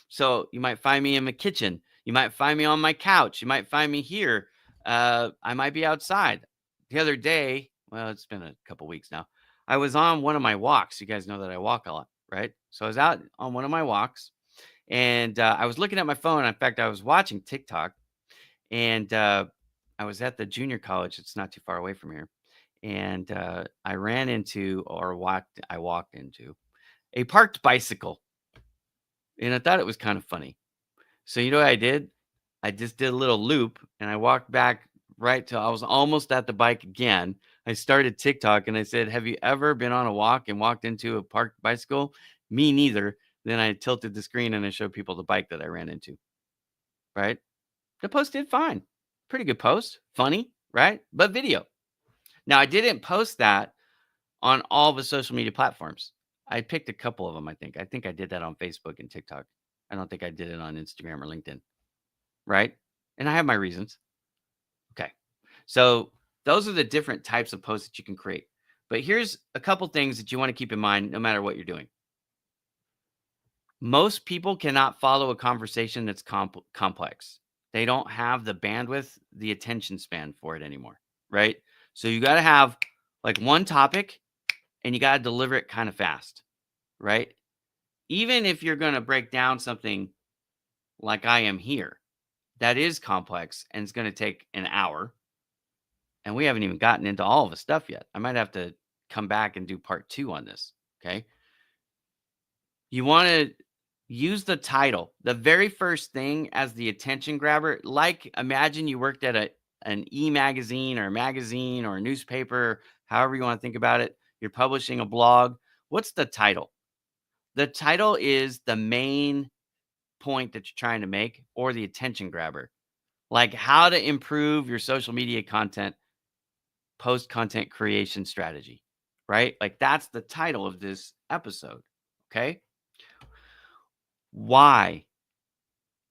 so you might find me in my kitchen. You might find me on my couch. You might find me here. I might be outside. The other day, well, it's been a couple weeks now. I was on one of my walks. You guys know that I walk a lot, right? So I was out on one of my walks and I was looking at my phone. In fact, I was watching TikTok and I was at the junior college. It's not too far away from here. And I ran into I walked into a parked bicycle. And I thought it was kind of funny. So you know what I did? I just did a little loop and I walked back right till I was almost at the bike again. I started TikTok and I said, "Have you ever been on a walk and walked into a parked bicycle?" Me neither. Then I tilted the screen and I showed people the bike that I ran into. Right? The post did fine. Pretty good post. Funny, right? But video. Now I didn't post that on all the social media platforms. I picked a couple of them, I think. I think I did that on Facebook and TikTok. I don't think I did it on Instagram or LinkedIn. Right? And I have my reasons. Okay. So those are the different types of posts that you can create. But here's a couple things that you want to keep in mind no matter what you're doing. Most people cannot follow a conversation that's complex. They don't have the bandwidth, the attention span for it anymore, right? So you got to have like one topic and you got to deliver it kind of fast, right? Even if you're going to break down something like I am here, that is complex and it's going to take an hour. And we haven't even gotten into all of the stuff yet. I might have to come back and do part 2 on this. Okay. You want to use the title, the very first thing as the attention grabber. Like imagine you worked at an e-magazine or a magazine or a newspaper, however you want to think about it. You're publishing a blog. What's the title? The title is the main point that you're trying to make or the attention grabber. Like how to improve your social media content, post content creation strategy, right? Like that's the title of this episode. Okay. Why?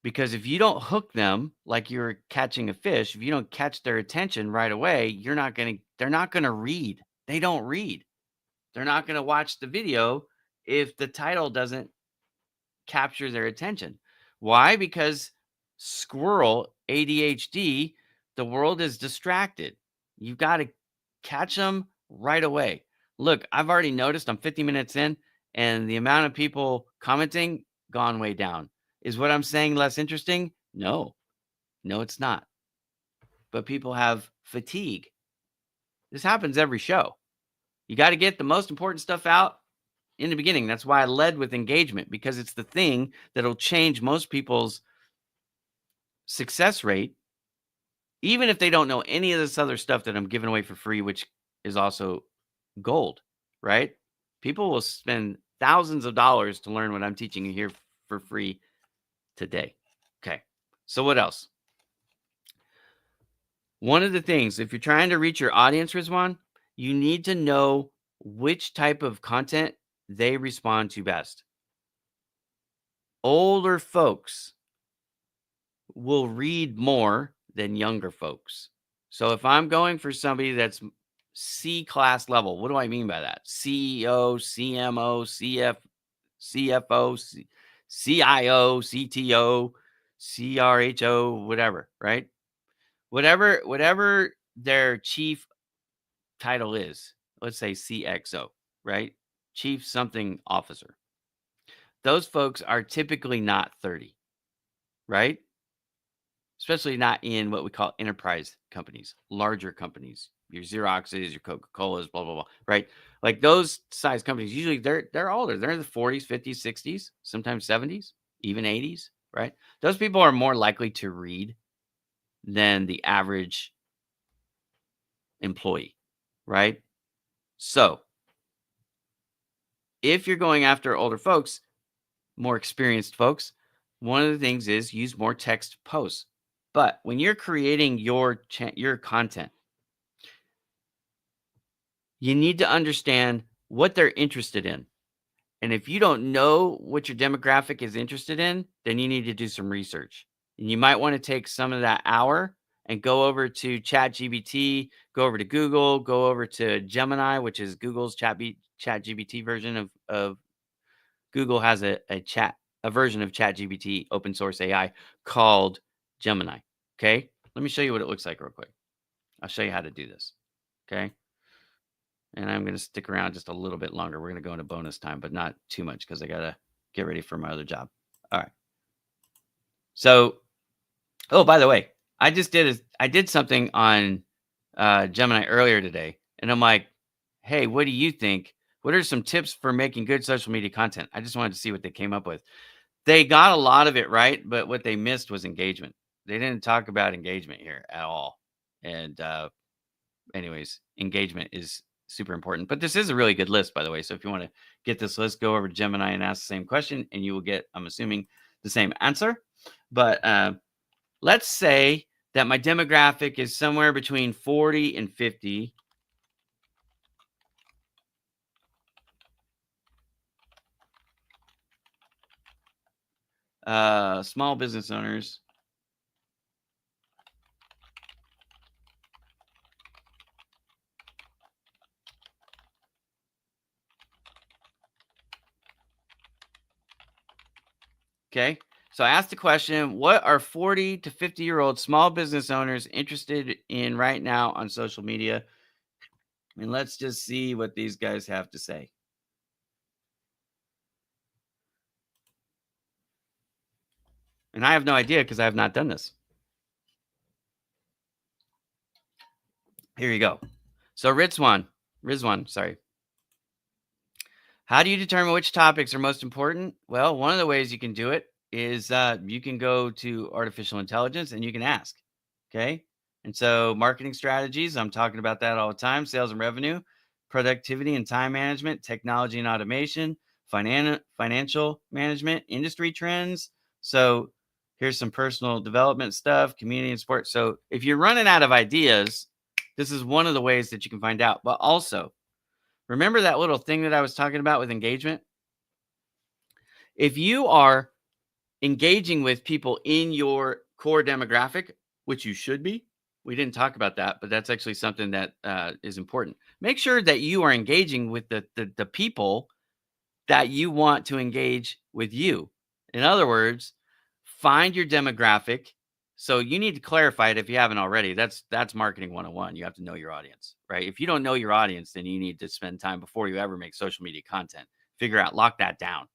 Because if you don't hook them like you're catching a fish, if you don't catch their attention right away, they're not going to read. They don't read. They're not going to watch the video if the title doesn't capture their attention. Why? Because squirrel, ADHD, the world is distracted. You've got to catch them right away. Look, I've already noticed I'm 50 minutes in and the amount of people commenting gone way down. Is what I'm saying less interesting? No, it's not. But people have fatigue. This happens every show. You got to get the most important stuff out in the beginning. That's why I led with engagement, because it's the thing that'll change most people's success rate, even if they don't know any of this other stuff that I'm giving away for free, which is also gold, right? People will spend thousands of dollars to learn what I'm teaching you here for free today. Okay. So what else? One of the things, if you're trying to reach your audience, Rizwan, you need to know which type of content they respond to best. Older folks will read more than younger folks. So if I'm going for somebody that's C class level, what do I mean by that? CEO, CMO, CFO, CIO, CTO, CRHO, whatever, right? Whatever their chief title is, let's say CXO, right? Chief something officer. Those folks are typically not 30, right? Especially not in what we call enterprise companies, larger companies, your Xeroxes, your Coca-Colas, blah, blah, blah, right? Like those size companies, usually they're older. They're in the 40s, 50s, 60s, sometimes 70s, even 80s, right? Those people are more likely to read than the average employee, right? So if you're going after older folks, more experienced folks, one of the things is use more text posts. But when you're creating your content, you need to understand what they're interested in. And if you don't know what your demographic is interested in, then you need to do some research. And you might want to take some of that hour and go over to ChatGPT, go over to Google, go over to Gemini, which is Google's ChatGPT version of Google has a version of ChatGPT open source AI called Gemini. Okay. Let me show you what it looks like real quick. I'll show you how to do this. Okay. And I'm going to stick around just a little bit longer. We're going to go into bonus time, but not too much because I got to get ready for my other job. All right. So, oh, by the way, I did something on Gemini earlier today, and I'm like, hey, what do you think? What are some tips for making good social media content? I just wanted to see what they came up with. They got a lot of it right, but what they missed was engagement. They didn't talk about engagement here at all. And anyways, engagement is super important. But this is a really good list, by the way. So if you want to get this list, go over to Gemini and ask the same question, and you will get, I'm assuming, the same answer. But let's say that my demographic is somewhere between 40 and 50. Small business owners. Okay. So I asked the question, what are 40 to 50-year-old small business owners interested in right now on social media? And let's just see what these guys have to say. And I have no idea because I have not done this. Here you go. So Rizwan, sorry. How do you determine which topics are most important? Well, one of the ways you can do it is you can go to artificial intelligence and you can ask. Okay. And so marketing strategies, I'm talking about that all the time, sales and revenue, productivity and time management, technology and automation, financial management, industry trends. So here's some personal development stuff, community and support. So if you're running out of ideas, this is one of the ways that you can find out. But also, remember that little thing that I was talking about with engagement? If you are engaging with people in your core demographic, which you should be, we didn't talk about that, but that's actually something that is important. Make sure that you are engaging with the people that you want to engage with you. In other words, find your demographic. So you need to clarify it if you haven't already. That's marketing 101. You have to know your audience, right? If you don't know your audience, then you need to spend time before you ever make social media content. Figure out, lock that down.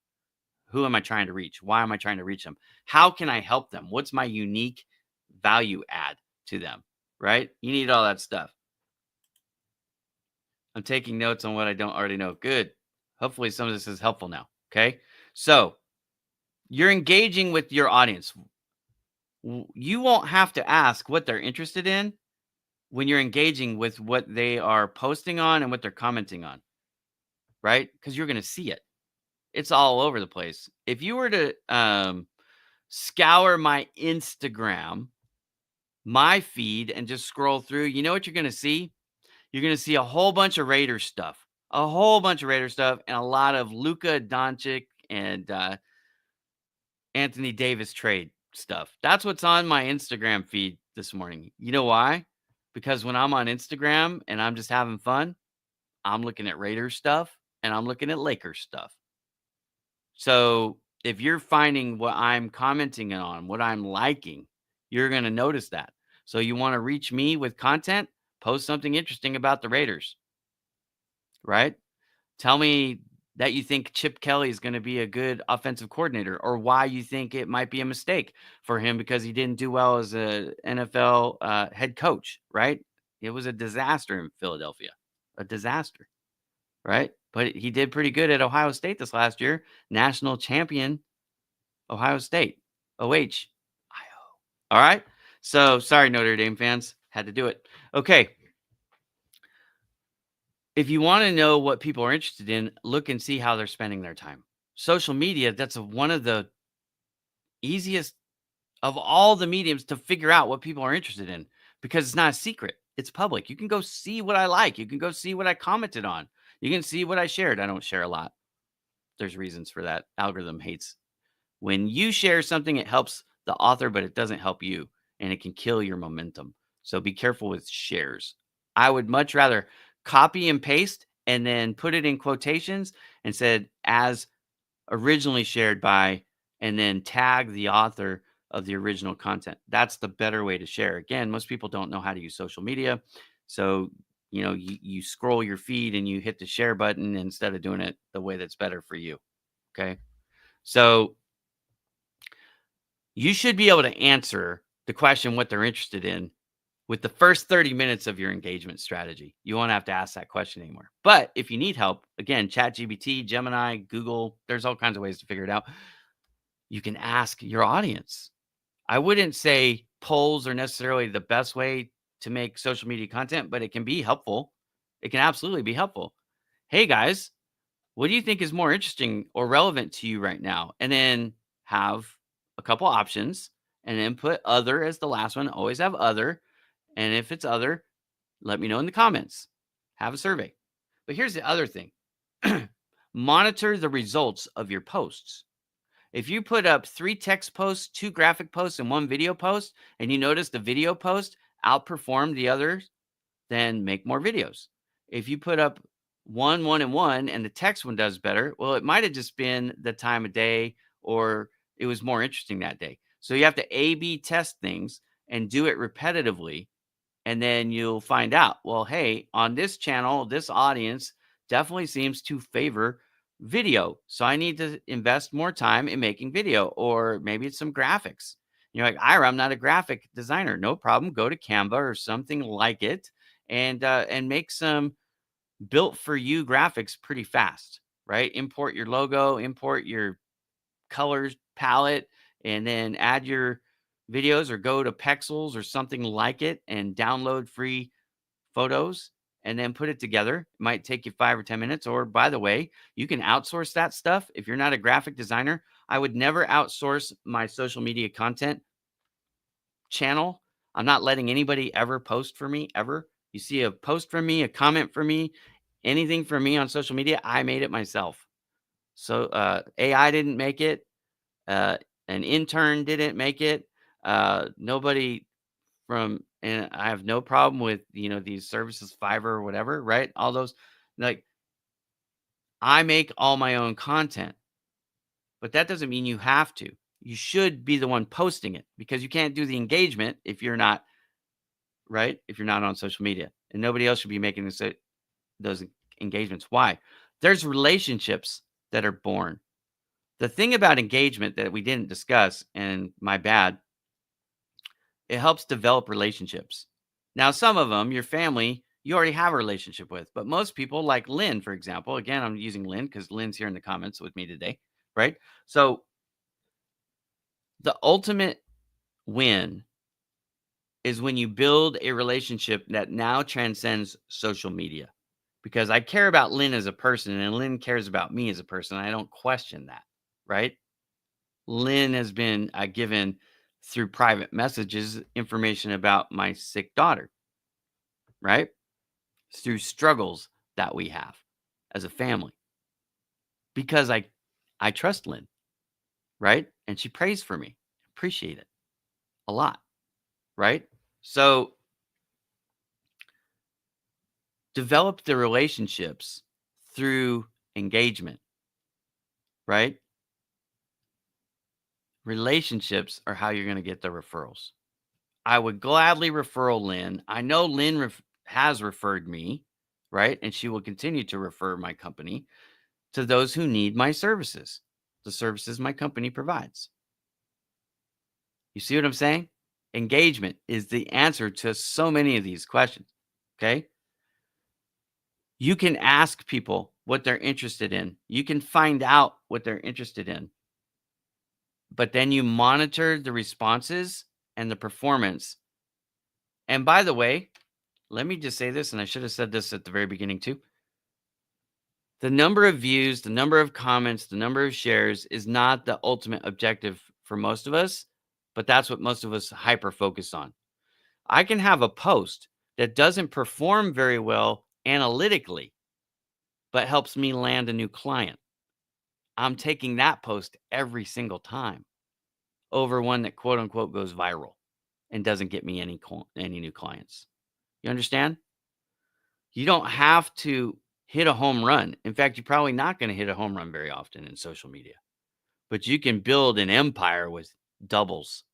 Who am I trying to reach? Why am I trying to reach them? How can I help them? What's my unique value add to them, right? You need all that stuff. I'm taking notes on what I don't already know. Good. Hopefully some of this is helpful now. Okay. So you're engaging with your audience. You won't have to ask what they're interested in when you're engaging with what they are posting on and what they're commenting on, right? Because you're going to see it. It's all over the place. If you were to scour my Instagram, my feed, and just scroll through, you know what you're going to see? You're going to see a whole bunch of Raiders stuff, and a lot of Luka Doncic and Anthony Davis trade stuff. That's what's on my Instagram feed this morning. You know why? Because when I'm on Instagram and I'm just having fun, I'm looking at Raiders stuff and I'm looking at Lakers stuff. So if you're finding what I'm commenting on, what I'm liking, you're going to notice that. So you want to reach me with content, post something interesting about the Raiders, right? Tell me that you think Chip Kelly is going to be a good offensive coordinator, or why you think it might be a mistake for him because he didn't do well as a NFL head coach, right? It was a disaster in Philadelphia, a disaster, right? But he did pretty good at Ohio State this last year, national champion Ohio State, OH. All right. So sorry, Notre Dame fans, had to do it. Okay. If you want to know what people are interested in, look and see how they're spending their time. Social media, that's one of the easiest of all the mediums to figure out what people are interested in because it's not a secret. It's public. You can go see what I like. You can go see what I commented on. You can see what I shared. I don't share a lot. There's reasons for that. Algorithm hates when you share something, it helps the author, but it doesn't help you and it can kill your momentum. So be careful with shares. I would much rather copy and paste and then put it in quotations and said as originally shared by, and then tag the author of the original content. That's the better way to share. Again, most people don't know how to use social media. So, you scroll your feed and you hit the share button instead of doing it the way that's better for you. Okay. So you should be able to answer the question what they're interested in with the first 30 minutes of your engagement strategy. You won't have to ask that question anymore. But if you need help, again, ChatGPT, Gemini, Google, there's all kinds of ways to figure it out. You can ask your audience. I wouldn't say polls are necessarily the best way to make social media content, but it can be helpful. It can absolutely be helpful. Hey guys, what do you think is more interesting or relevant to you right now? And then have a couple options and then put other as the last one. Always have other. And if it's other, let me know in the comments. Have a survey. But here's the other thing. Monitor the results of your posts. If you put up 3 text posts, 2 graphic posts, and 1 video post, and you notice the video post outperformed the others, then make more videos. If you put up 1, and 1, and the text one does better, well, it might have just been the time of day or it was more interesting that day. So you have to A/B test things and do it repetitively, and then you'll find out, well, hey, on this channel, this audience definitely seems to favor video. So I need to invest more time in making video, or maybe it's some graphics. You're like, Ira, I'm not a graphic designer. No problem. Go to Canva or something like it and make some built for you graphics pretty fast, right? Import your logo, import your colors palette, and then add your videos or go to Pexels or something like it and download free photos and then put it together. It might take you 5 or 10 minutes. Or, by the way, you can outsource that stuff. If you're not a graphic designer, I would never outsource my social media content channel. I'm not letting anybody ever post for me, ever. You see a post from me, a comment from me, anything from me on social media, I made it myself. So AI didn't make it. Uh, an intern didn't make it. Nobody from, and I have no problem with, these services, Fiverr or whatever, right? All those, like, I make all my own content, but that doesn't mean you have to. You should be the one posting it because you can't do the engagement if you're not, right? If you're not on social media, and nobody else should be making those engagements. Why? There's relationships that are born. The thing about engagement that we didn't discuss, and my bad, it helps develop relationships. Now, some of them, your family, you already have a relationship with, but most people, like Lynn, for example, again, I'm using Lynn because Lynn's here in the comments with me today, right? So, the ultimate win is when you build a relationship that now transcends social media. Because I care about Lynn as a person and Lynn cares about me as a person. I don't question that, right? Lynn has been given through private messages information about my sick daughter, right? Through struggles that we have as a family because I trust Lynn, right? And she prays for me. Appreciate it a lot, right? So develop the relationships through engagement, right? Relationships are how you're going to get the referrals. I would gladly referral Lynn. I know Lynn has referred me, right? And she will continue to refer my company to those who need my services, the services my company provides. You see what I'm saying? Engagement is the answer to so many of these questions. Okay. You can ask people what they're interested in, you can find out what they're interested in, but then you monitor the responses and the performance. And by the way, let me just say this, and I should have said this at the very beginning too. The number of views, the number of comments, the number of shares is not the ultimate objective for most of us, but that's what most of us hyper focus on. I can have a post that doesn't perform very well analytically, but helps me land a new client. I'm taking that post every single time over one that quote unquote goes viral and doesn't get me any new clients. You understand? You don't have to hit a home run. In fact, you're probably not going to hit a home run very often in social media, but you can build an empire with doubles.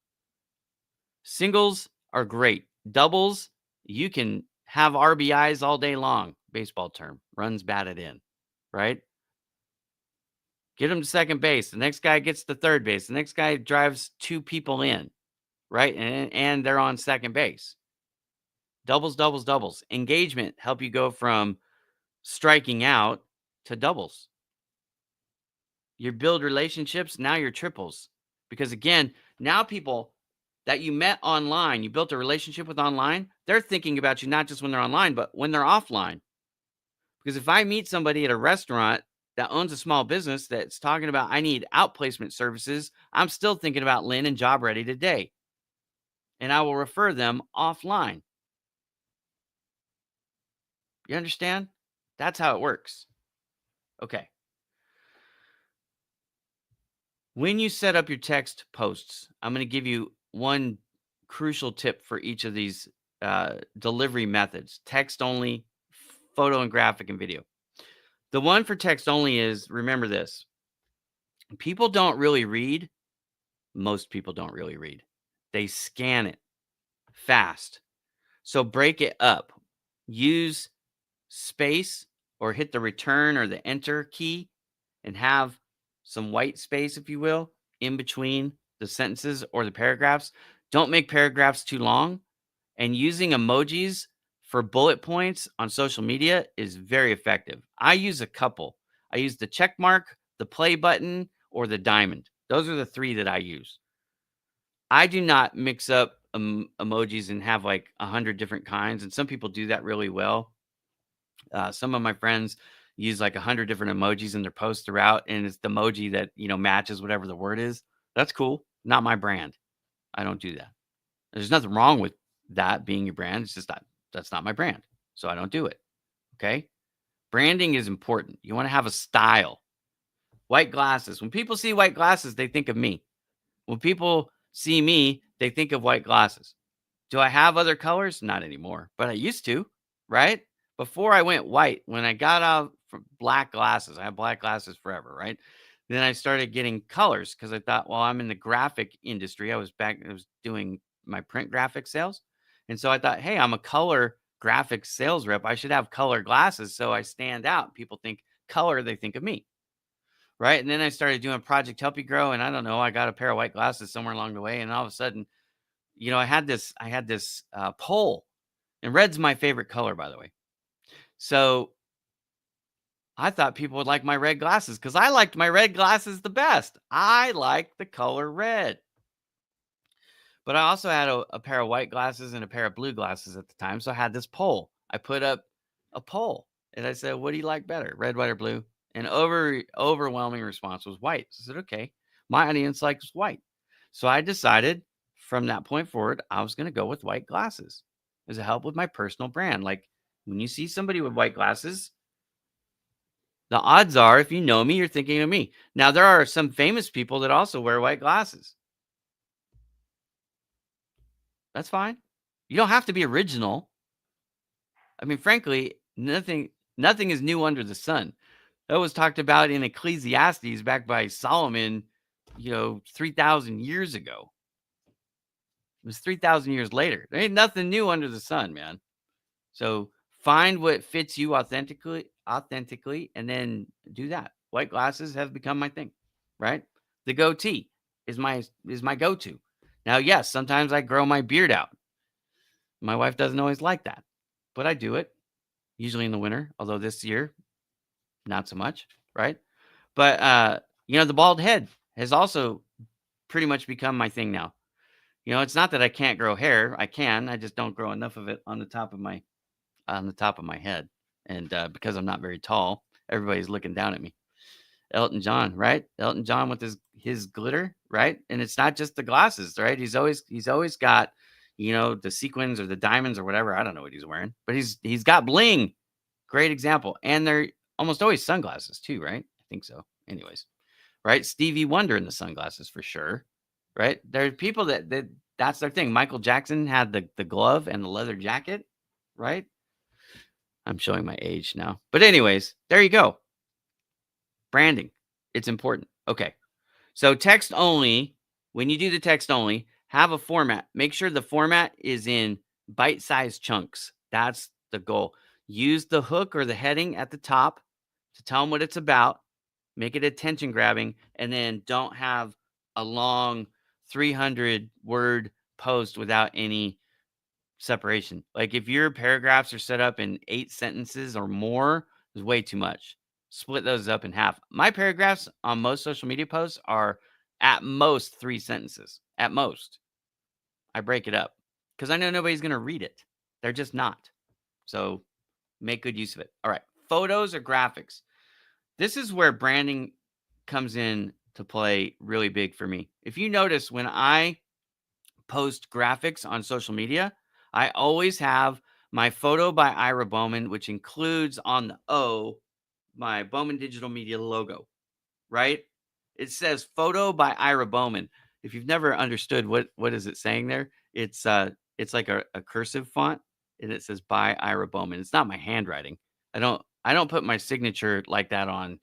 Singles are great. Doubles, you can have RBIs all day long. Baseball term, runs batted in, right? Get them to second base. The next guy gets to third base. The next guy drives two people in, right? And they're on second base. Doubles, doubles, doubles. Engagement help you go from striking out to doubles. You build relationships, now you're triples. Because again, now people that you met online, you built a relationship with online, they're thinking about you not just when they're online, but when they're offline. Because if I meet somebody at a restaurant that owns a small business that's talking about, I need outplacement services, I'm still thinking about Lynn and Job Ready today. And I will refer them offline. You understand? That's how it works. Okay. When you set up your text posts, I'm going to give you one crucial tip for each of these delivery methods: text only, photo and graphic, and video. The one for text only is, remember this, people don't really read. Most people don't really read. They scan it fast. So break it up. Use space or hit the return or the enter key and have some white space, if you will, in between the sentences or the paragraphs. Don't make paragraphs too long. And using emojis for bullet points on social media is very effective. I use a couple. I use the check mark, the play button, or the diamond. Those are the three that I use. I do not mix up emojis and have like 100 different kinds. And some people do that really well. Some of my friends use like 100 different emojis in their posts throughout, and it's the emoji that, matches whatever the word is. That's cool. Not my brand. I don't do that. There's nothing wrong with that being your brand. It's just that's not my brand. So I don't do it. Okay. Branding is important. You want to have a style. White glasses. When people see white glasses, they think of me. When people see me, they think of white glasses. Do I have other colors? Not anymore, but I used to, right? Before I went white, when I got out from black glasses, I had black glasses forever, right? Then I started getting colors because I thought, well, I'm in the graphic industry. I was doing my print graphic sales. And so I thought, hey, I'm a color graphic sales rep. I should have color glasses so I stand out. People think color, they think of me. Right. And then I started doing Project Help You Grow. And I don't know, I got a pair of white glasses somewhere along the way. And all of a sudden, I had this poll, and red's my favorite color, by the way. So I thought people would like my red glasses because I liked my red glasses the best. I like the color red. But I also had a pair of white glasses and a pair of blue glasses at the time. So I had this poll. I put up a poll and I said, what do you like better, red, white, or blue? And overwhelming response was white. So I said, okay, my audience likes white. So I decided from that point forward, I was going to go with white glasses as a help with my personal brand. Like when you see somebody with white glasses, the odds are, if you know me, you're thinking of me. Now, there are some famous people that also wear white glasses. That's fine. You don't have to be original. I mean, frankly, nothing is new under the sun. That was talked about in Ecclesiastes back by Solomon 3,000 years ago. It was 3,000 years later. There ain't nothing new under the sun, man. So find what fits you authentically, and then do that. White glasses have become my thing, right? The goatee is my go-to. Now, yes, sometimes I grow my beard out. My wife doesn't always like that, but I do it usually in the winter, although this year not so much, right? But the bald head has also pretty much become my thing now. It's not that I can't grow hair. I can. I just don't grow enough of it on the top of my head. And because I'm not very tall, everybody's looking down at me. Elton John, right? Elton John with his glitter, right? And it's not just the glasses, right? He's always got, the sequins or the diamonds or whatever. I don't know what he's wearing, but he's got bling. Great example. And they're almost always sunglasses too, right? I think so. Anyways, right? Stevie Wonder in the sunglasses for sure, right? There are people that's their thing. Michael Jackson had the glove and the leather jacket, right? I'm showing my age now. But anyways, there you go. Branding. It's important. Okay. So text only, when you do the text only, have a format. Make sure the format is in bite-sized chunks. That's the goal. Use the hook or the heading at the top to tell them what it's about. Make it attention grabbing, and then don't have a long 300 word post without any separation. Like if your paragraphs are set up in 8 sentences or more, is way too much. Split those up in half. My paragraphs on most social media posts are at most 3 sentences. At most. I break it up because I know nobody's going to read it. They're just not. So make good use of it. All right. Photos or graphics. This is where branding comes in to play really big for me. If you notice, when I post graphics on social media, I always have my photo by Ira Bowman, which includes on the O my Bowman Digital Media logo, right? It says photo by Ira Bowman. If you've never understood what is it saying there, it's like a cursive font, and it says by Ira Bowman. It's not my handwriting. I don't put my signature like that on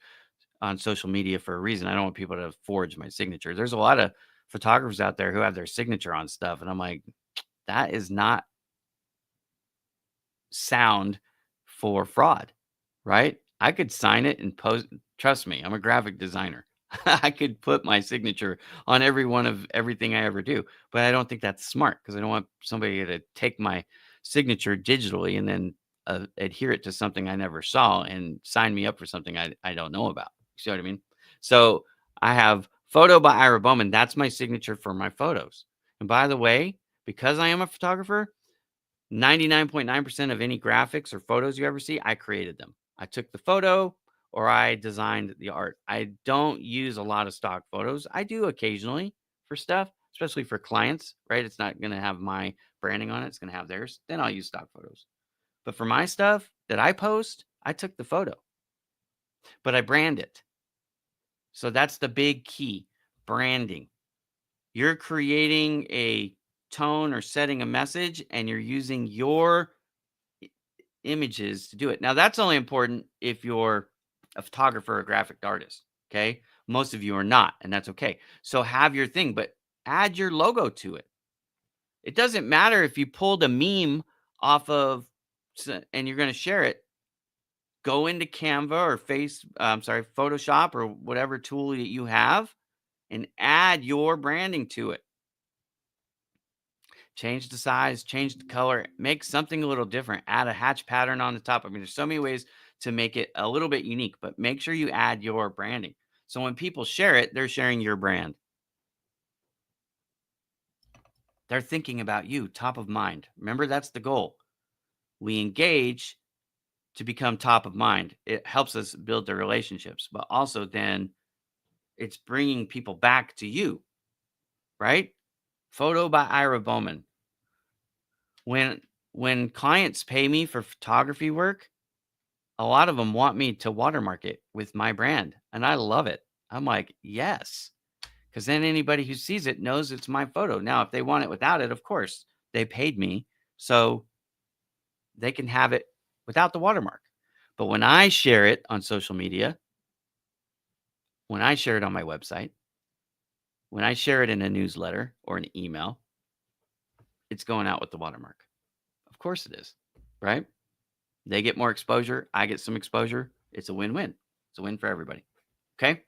social media for a reason. I don't want people to forge my signature. There's a lot of photographers out there who have their signature on stuff, and I'm like, that is not sound for fraud, right? I could sign it and post. Trust me, I'm a graphic designer. I could put my signature on every one of everything I ever do, but I don't think that's smart because I don't want somebody to take my signature digitally and then adhere it to something I never saw and sign me up for something I don't know about. You see what I mean? So I have photo by Ira Bowman. That's my signature for my photos. And by the way, because I am a photographer, 99.9% of any graphics or photos you ever see, I created them. I took the photo or I designed the art. I don't use a lot of stock photos. I do occasionally for stuff, especially for clients, right? It's not going to have my branding on it, it's going to have theirs. Then I'll use stock photos. But for my stuff that I post, I took the photo, but I brand it. So that's the big key, branding. You're creating a tone or setting a message, and you're using your images to do it. Now, that's only important if you're a photographer or graphic artist. Okay. Most of you are not, and that's okay. So have your thing, but add your logo to it. It doesn't matter if you pulled a meme off of and you're going to share it. Go into Canva or Photoshop or whatever tool that you have and add your branding to it. Change the size, change the color, make something a little different, add a hatch pattern on the top. I mean, there's so many ways to make it a little bit unique, but make sure you add your branding. So when people share it, they're sharing your brand. They're thinking about you, top of mind. Remember, that's the goal. We engage to become top of mind. It helps us build the relationships, but also then it's bringing people back to you, right? Photo by Ira Bowman. When clients pay me for photography work, a lot of them want me to watermark it with my brand, and I love it. I'm like, yes, because then anybody who sees it knows it's my photo. Now, if they want it without it, of course, they paid me, so they can have it without the watermark. But when I share it on social media, when I share it on my website, When I share it in a newsletter or an email, it's going out with the watermark. Of course it is, right? They get more exposure. I get some exposure. It's a win-win. It's a win for everybody. Okay.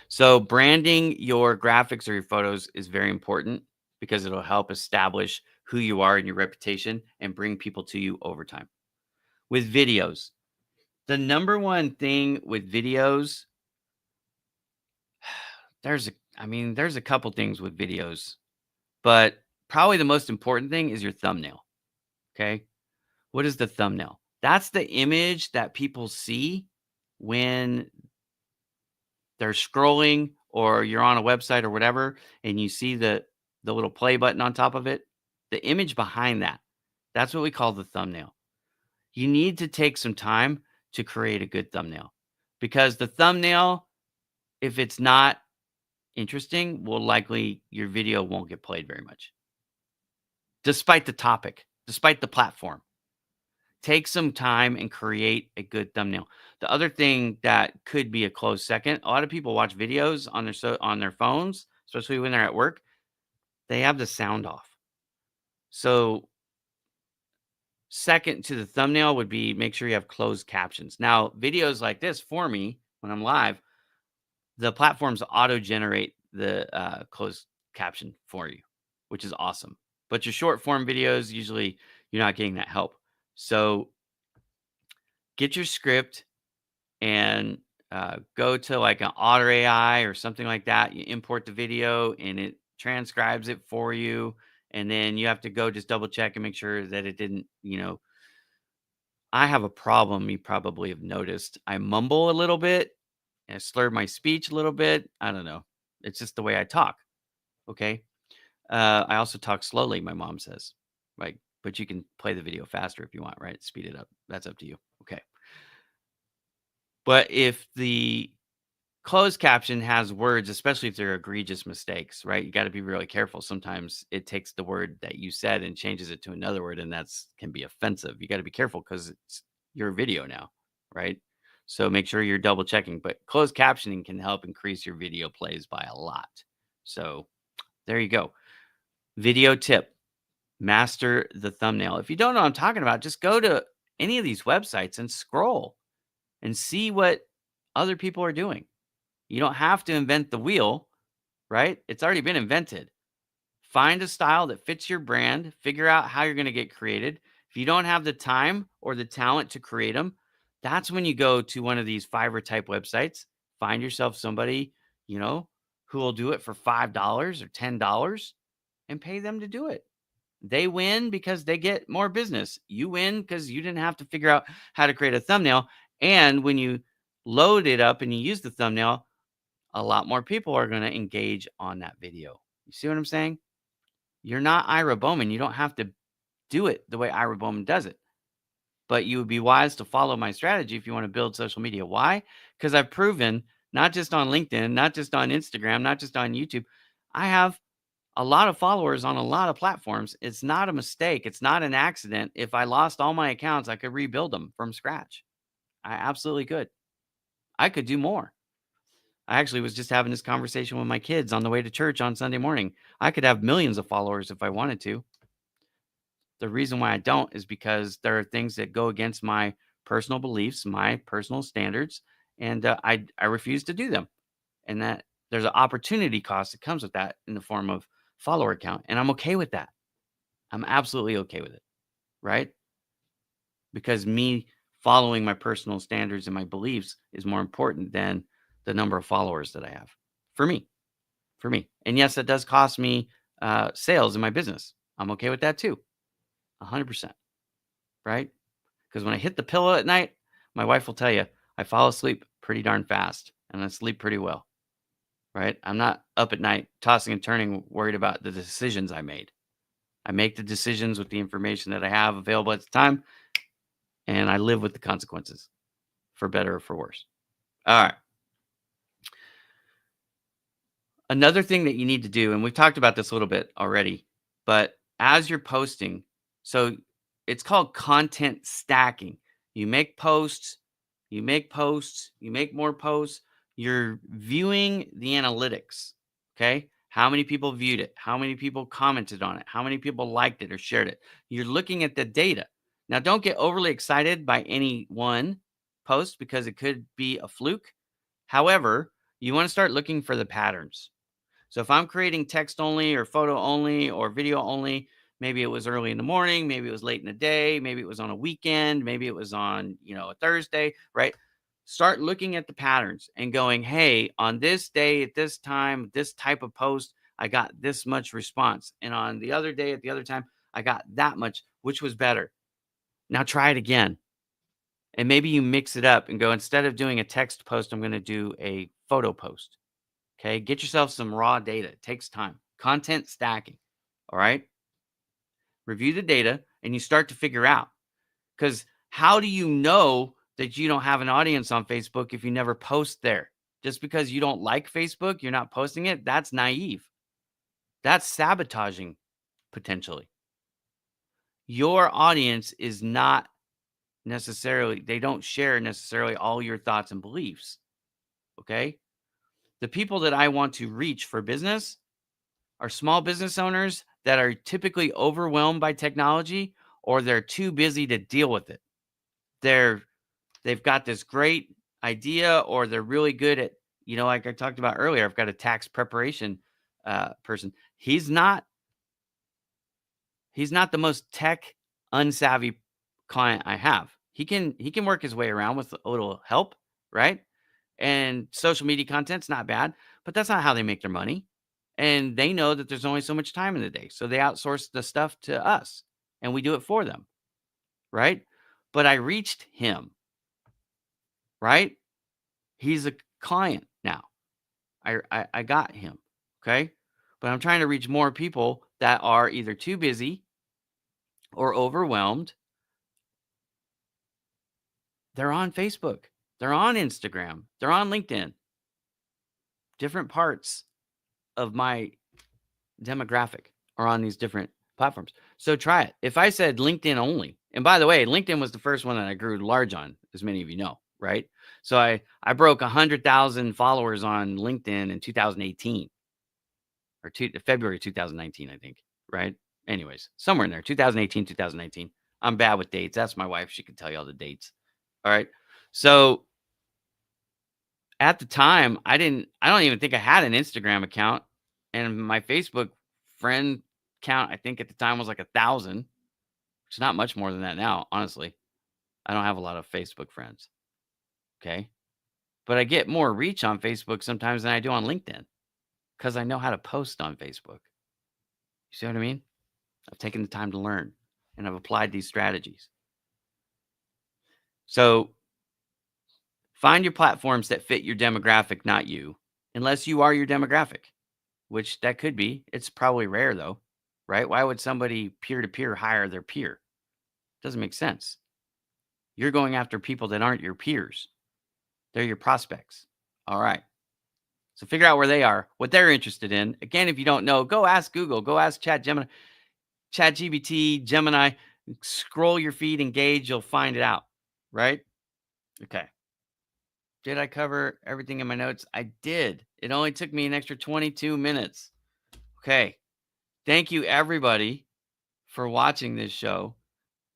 So branding your graphics or your photos is very important because it'll help establish who you are and your reputation and bring people to you over time. With videos, the number one thing with videos, there's a couple things with videos, but probably the most important thing is your thumbnail. Okay. What is the thumbnail? That's the image that people see when they're scrolling or you're on a website or whatever, and you see the little play button on top of it. The image behind that, that's what we call the thumbnail. You need to take some time to create a good thumbnail because the thumbnail, if it's not interesting, will likely your video won't get played very much, despite the topic, despite the platform. Take some time and create a good thumbnail. The other thing that could be a close second, a lot of people watch videos on on their phones, especially when they're at work. They have the sound off. So second to the thumbnail would be make sure you have closed captions. Now, videos like this for me when I'm live, the platforms auto generate the closed caption for you, which is awesome. But your short form videos, usually you're not getting that help. So get your script and go to like an Otter AI or something like that. You import the video and it transcribes it for you. And then you have to go just double check and make sure that it didn't, I have a problem you probably have noticed. I mumble a little bit and slur my speech a little bit. I don't know. It's just the way I talk. Okay. I also talk slowly, my mom says. Right. But you can play the video faster if you want, right? Speed it up. That's up to you. Okay. But if the closed caption has words, especially if they're egregious mistakes, right? You got to be really careful. Sometimes it takes the word that you said and changes it to another word, and that's can be offensive. You got to be careful because it's your video now, right? So make sure you're double checking. But closed captioning can help increase your video plays by a lot. So there you go. Video tip: master the thumbnail. If you don't know what I'm talking about, just go to any of these websites and scroll and see what other people are doing. You don't have to invent the wheel, right? It's already been invented. Find a style that fits your brand, figure out how you're going to get created. If you don't have the time or the talent to create them, that's when you go to one of these Fiverr type websites, find yourself somebody, you know, who will do it for $5 or $10 and pay them to do it. They win because they get more business. You win because you didn't have to figure out how to create a thumbnail. And when you load it up and you use the thumbnail, a lot more people are going to engage on that video. You see what I'm saying? You're not Ira Bowman. You don't have to do it the way Ira Bowman does it. But you would be wise to follow my strategy if you want to build social media. Why? Because I've proven, not just on LinkedIn, not just on Instagram, not just on YouTube, I have a lot of followers on a lot of platforms. It's not a mistake. It's not an accident. If I lost all my accounts, I could rebuild them from scratch. I absolutely could. I could do more. I actually was just having this conversation with my kids on the way to church on Sunday morning. I could have millions of followers if I wanted to. The reason why I don't is because there are things that go against my personal beliefs, my personal standards, and I refuse to do them. And that there's an opportunity cost that comes with that in the form of follower count, and I'm okay with that. I'm absolutely okay with it, right? Because me following my personal standards and my beliefs is more important than the number of followers that I have for me. For me. And yes, that does cost me sales in my business. I'm okay with that too. 100%. Right? Because when I hit the pillow at night, my wife will tell you I fall asleep pretty darn fast and I sleep pretty well. Right? I'm not up at night tossing and turning, worried about the decisions I made. I make the decisions with the information that I have available at the time, and I live with the consequences for better or for worse. All right. Another thing that you need to do, and we've talked about this a little bit already, but as you're posting, so it's called content stacking. You make posts, you make more posts, you're viewing the analytics. Okay. How many people viewed it? How many people commented on it? How many people liked it or shared it? You're looking at the data. Now, don't get overly excited by any one post because it could be a fluke. However, you want to start looking for the patterns. So if I'm creating text only or photo only or video only, maybe it was early in the morning, maybe it was late in the day, maybe it was on a weekend, maybe it was on, a Thursday, right? Start looking at the patterns and going, hey, on this day at this time, this type of post, I got this much response. And on the other day at the other time, I got that much. Which was better? Now try it again. And maybe you mix it up and go, instead of doing a text post, I'm going to do a photo post. Okay. Get yourself some raw data. It takes time. Content stacking. All right. Review the data and you start to figure out, because how do you know that you don't have an audience on Facebook if you never post there? Just because you don't like Facebook, you're not posting it. That's naive. That's sabotaging potentially. Your audience is not necessarily, they don't share necessarily all your thoughts and beliefs. Okay. The people that I want to reach for business are small business owners that are typically overwhelmed by technology, or they're too busy to deal with it. They've got this great idea, or they're really good at, like I talked about earlier, I've got a tax preparation person. He's not the most tech unsavvy client I have. He can work his way around with a little help, right? And social media content's not bad, but that's not how they make their money. And they know that there's only so much time in the day. So they outsource the stuff to us and we do it for them, right? But I reached him, right? He's a client now. I got him. Okay. But I'm trying to reach more people that are either too busy or overwhelmed. They're on Facebook, they're on Instagram, they're on LinkedIn, different parts of my demographic are on these different platforms. So try it. If I said LinkedIn only, and by the way, LinkedIn was the first one that I grew large on, as many of you know, right? So I broke 100,000 followers on LinkedIn in 2018 or February 2019, I think, right? Anyways, somewhere in there, 2018, 2019. I'm bad with dates. That's my wife. She can tell you all the dates. All right. So at the time, I don't even think I had an Instagram account, and my Facebook friend count, I think at the time was like 1,000. It's not much more than that now, honestly. I don't have a lot of Facebook friends. Okay. But I get more reach on Facebook sometimes than I do on LinkedIn because I know how to post on Facebook. You see what I mean? I've taken the time to learn and I've applied these strategies. So find your platforms that fit your demographic, not you, unless you are your demographic, which that could be. It's probably rare though, right? Why would somebody peer to peer hire their peer? Doesn't make sense. You're going after people that aren't your peers. They're your prospects. All right. So figure out where they are, what they're interested in. Again, if you don't know, go ask Google, go ask ChatGPT, Gemini, scroll your feed, engage, you'll find it out, right? Okay. Did I cover everything in my notes? I did. It only took me an extra 22 minutes. Okay. Thank you, everybody, for watching this show.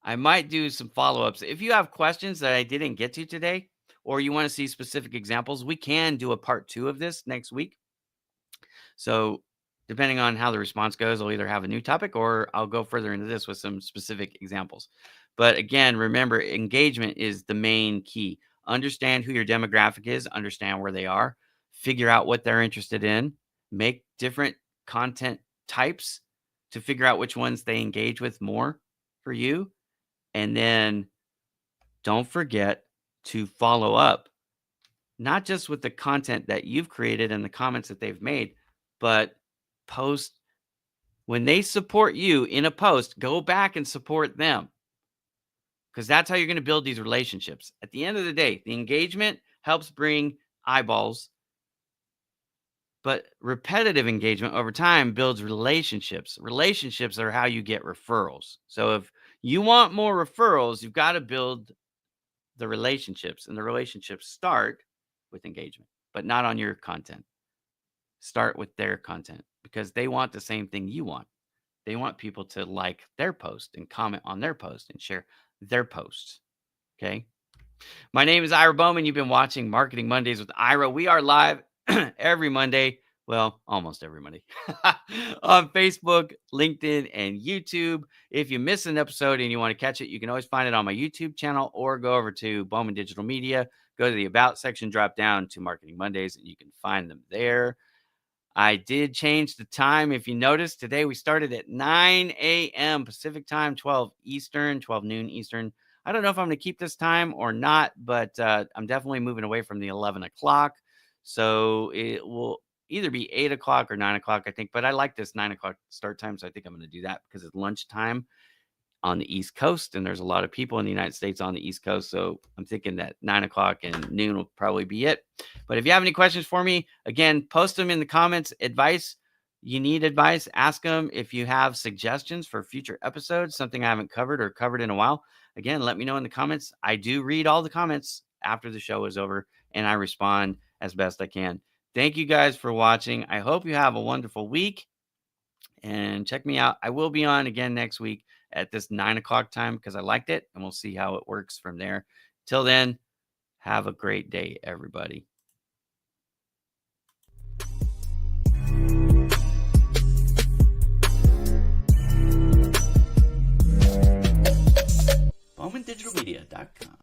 I might do some follow-ups. If you have questions that I didn't get to today, or you want to see specific examples, we can do a part 2 of this next week. So depending on how the response goes, I'll either have a new topic or I'll go further into this with some specific examples. But again, remember, engagement is the main key. Understand who your demographic is, understand where they are, figure out what they're interested in, make different content types to figure out which ones they engage with more for you. And then don't forget to follow up, not just with the content that you've created and the comments that they've made, but post when they support you in a post, go back and support them, because that's how you're going to build these relationships. At the end of the day, the engagement helps bring eyeballs, but repetitive engagement over time builds relationships. Relationships are how you get referrals. So if you want more referrals, you've got to build the relationships, and the relationships start with engagement, but not on your content. start with their content because they want the same thing you want. They want people to like their post and comment on their post and share their posts. Okay. My name is Ira Bowman. You've been watching Marketing Mondays with Ira. We are live every Monday. Well, almost every Monday on Facebook, LinkedIn, and YouTube. If you miss an episode and you want to catch it, you can always find it on my YouTube channel or go over to Bowman Digital Media. Go to the About section, drop down to Marketing Mondays, and you can find them there. I did change the time. If you noticed, today we started at 9 a.m. Pacific time, 12 Eastern, 12 noon Eastern. I don't know if I'm going to keep this time or not, but I'm definitely moving away from the 11 o'clock. So it will either be 8 o'clock or 9 o'clock, I think. But I like this 9 o'clock start time, so I think I'm going to do that because it's lunchtime on the East Coast, and there's a lot of people in the United States on the East Coast. So I'm thinking that 9 o'clock and noon will probably be it. But if you have any questions for me, again, post them in the comments. Advice, you need advice, ask them. If you have suggestions for future episodes, something I haven't covered or covered in a while, again, let me know in the comments. I do read all the comments after the show is over, and I respond as best I can. Thank you guys for watching. I hope you have a wonderful week, and check me out. I will be on again next week at this 9 o'clock time because I liked it, and we'll see how it works from there. Till then, have a great day, everybody. BowmanDigitalMedia.com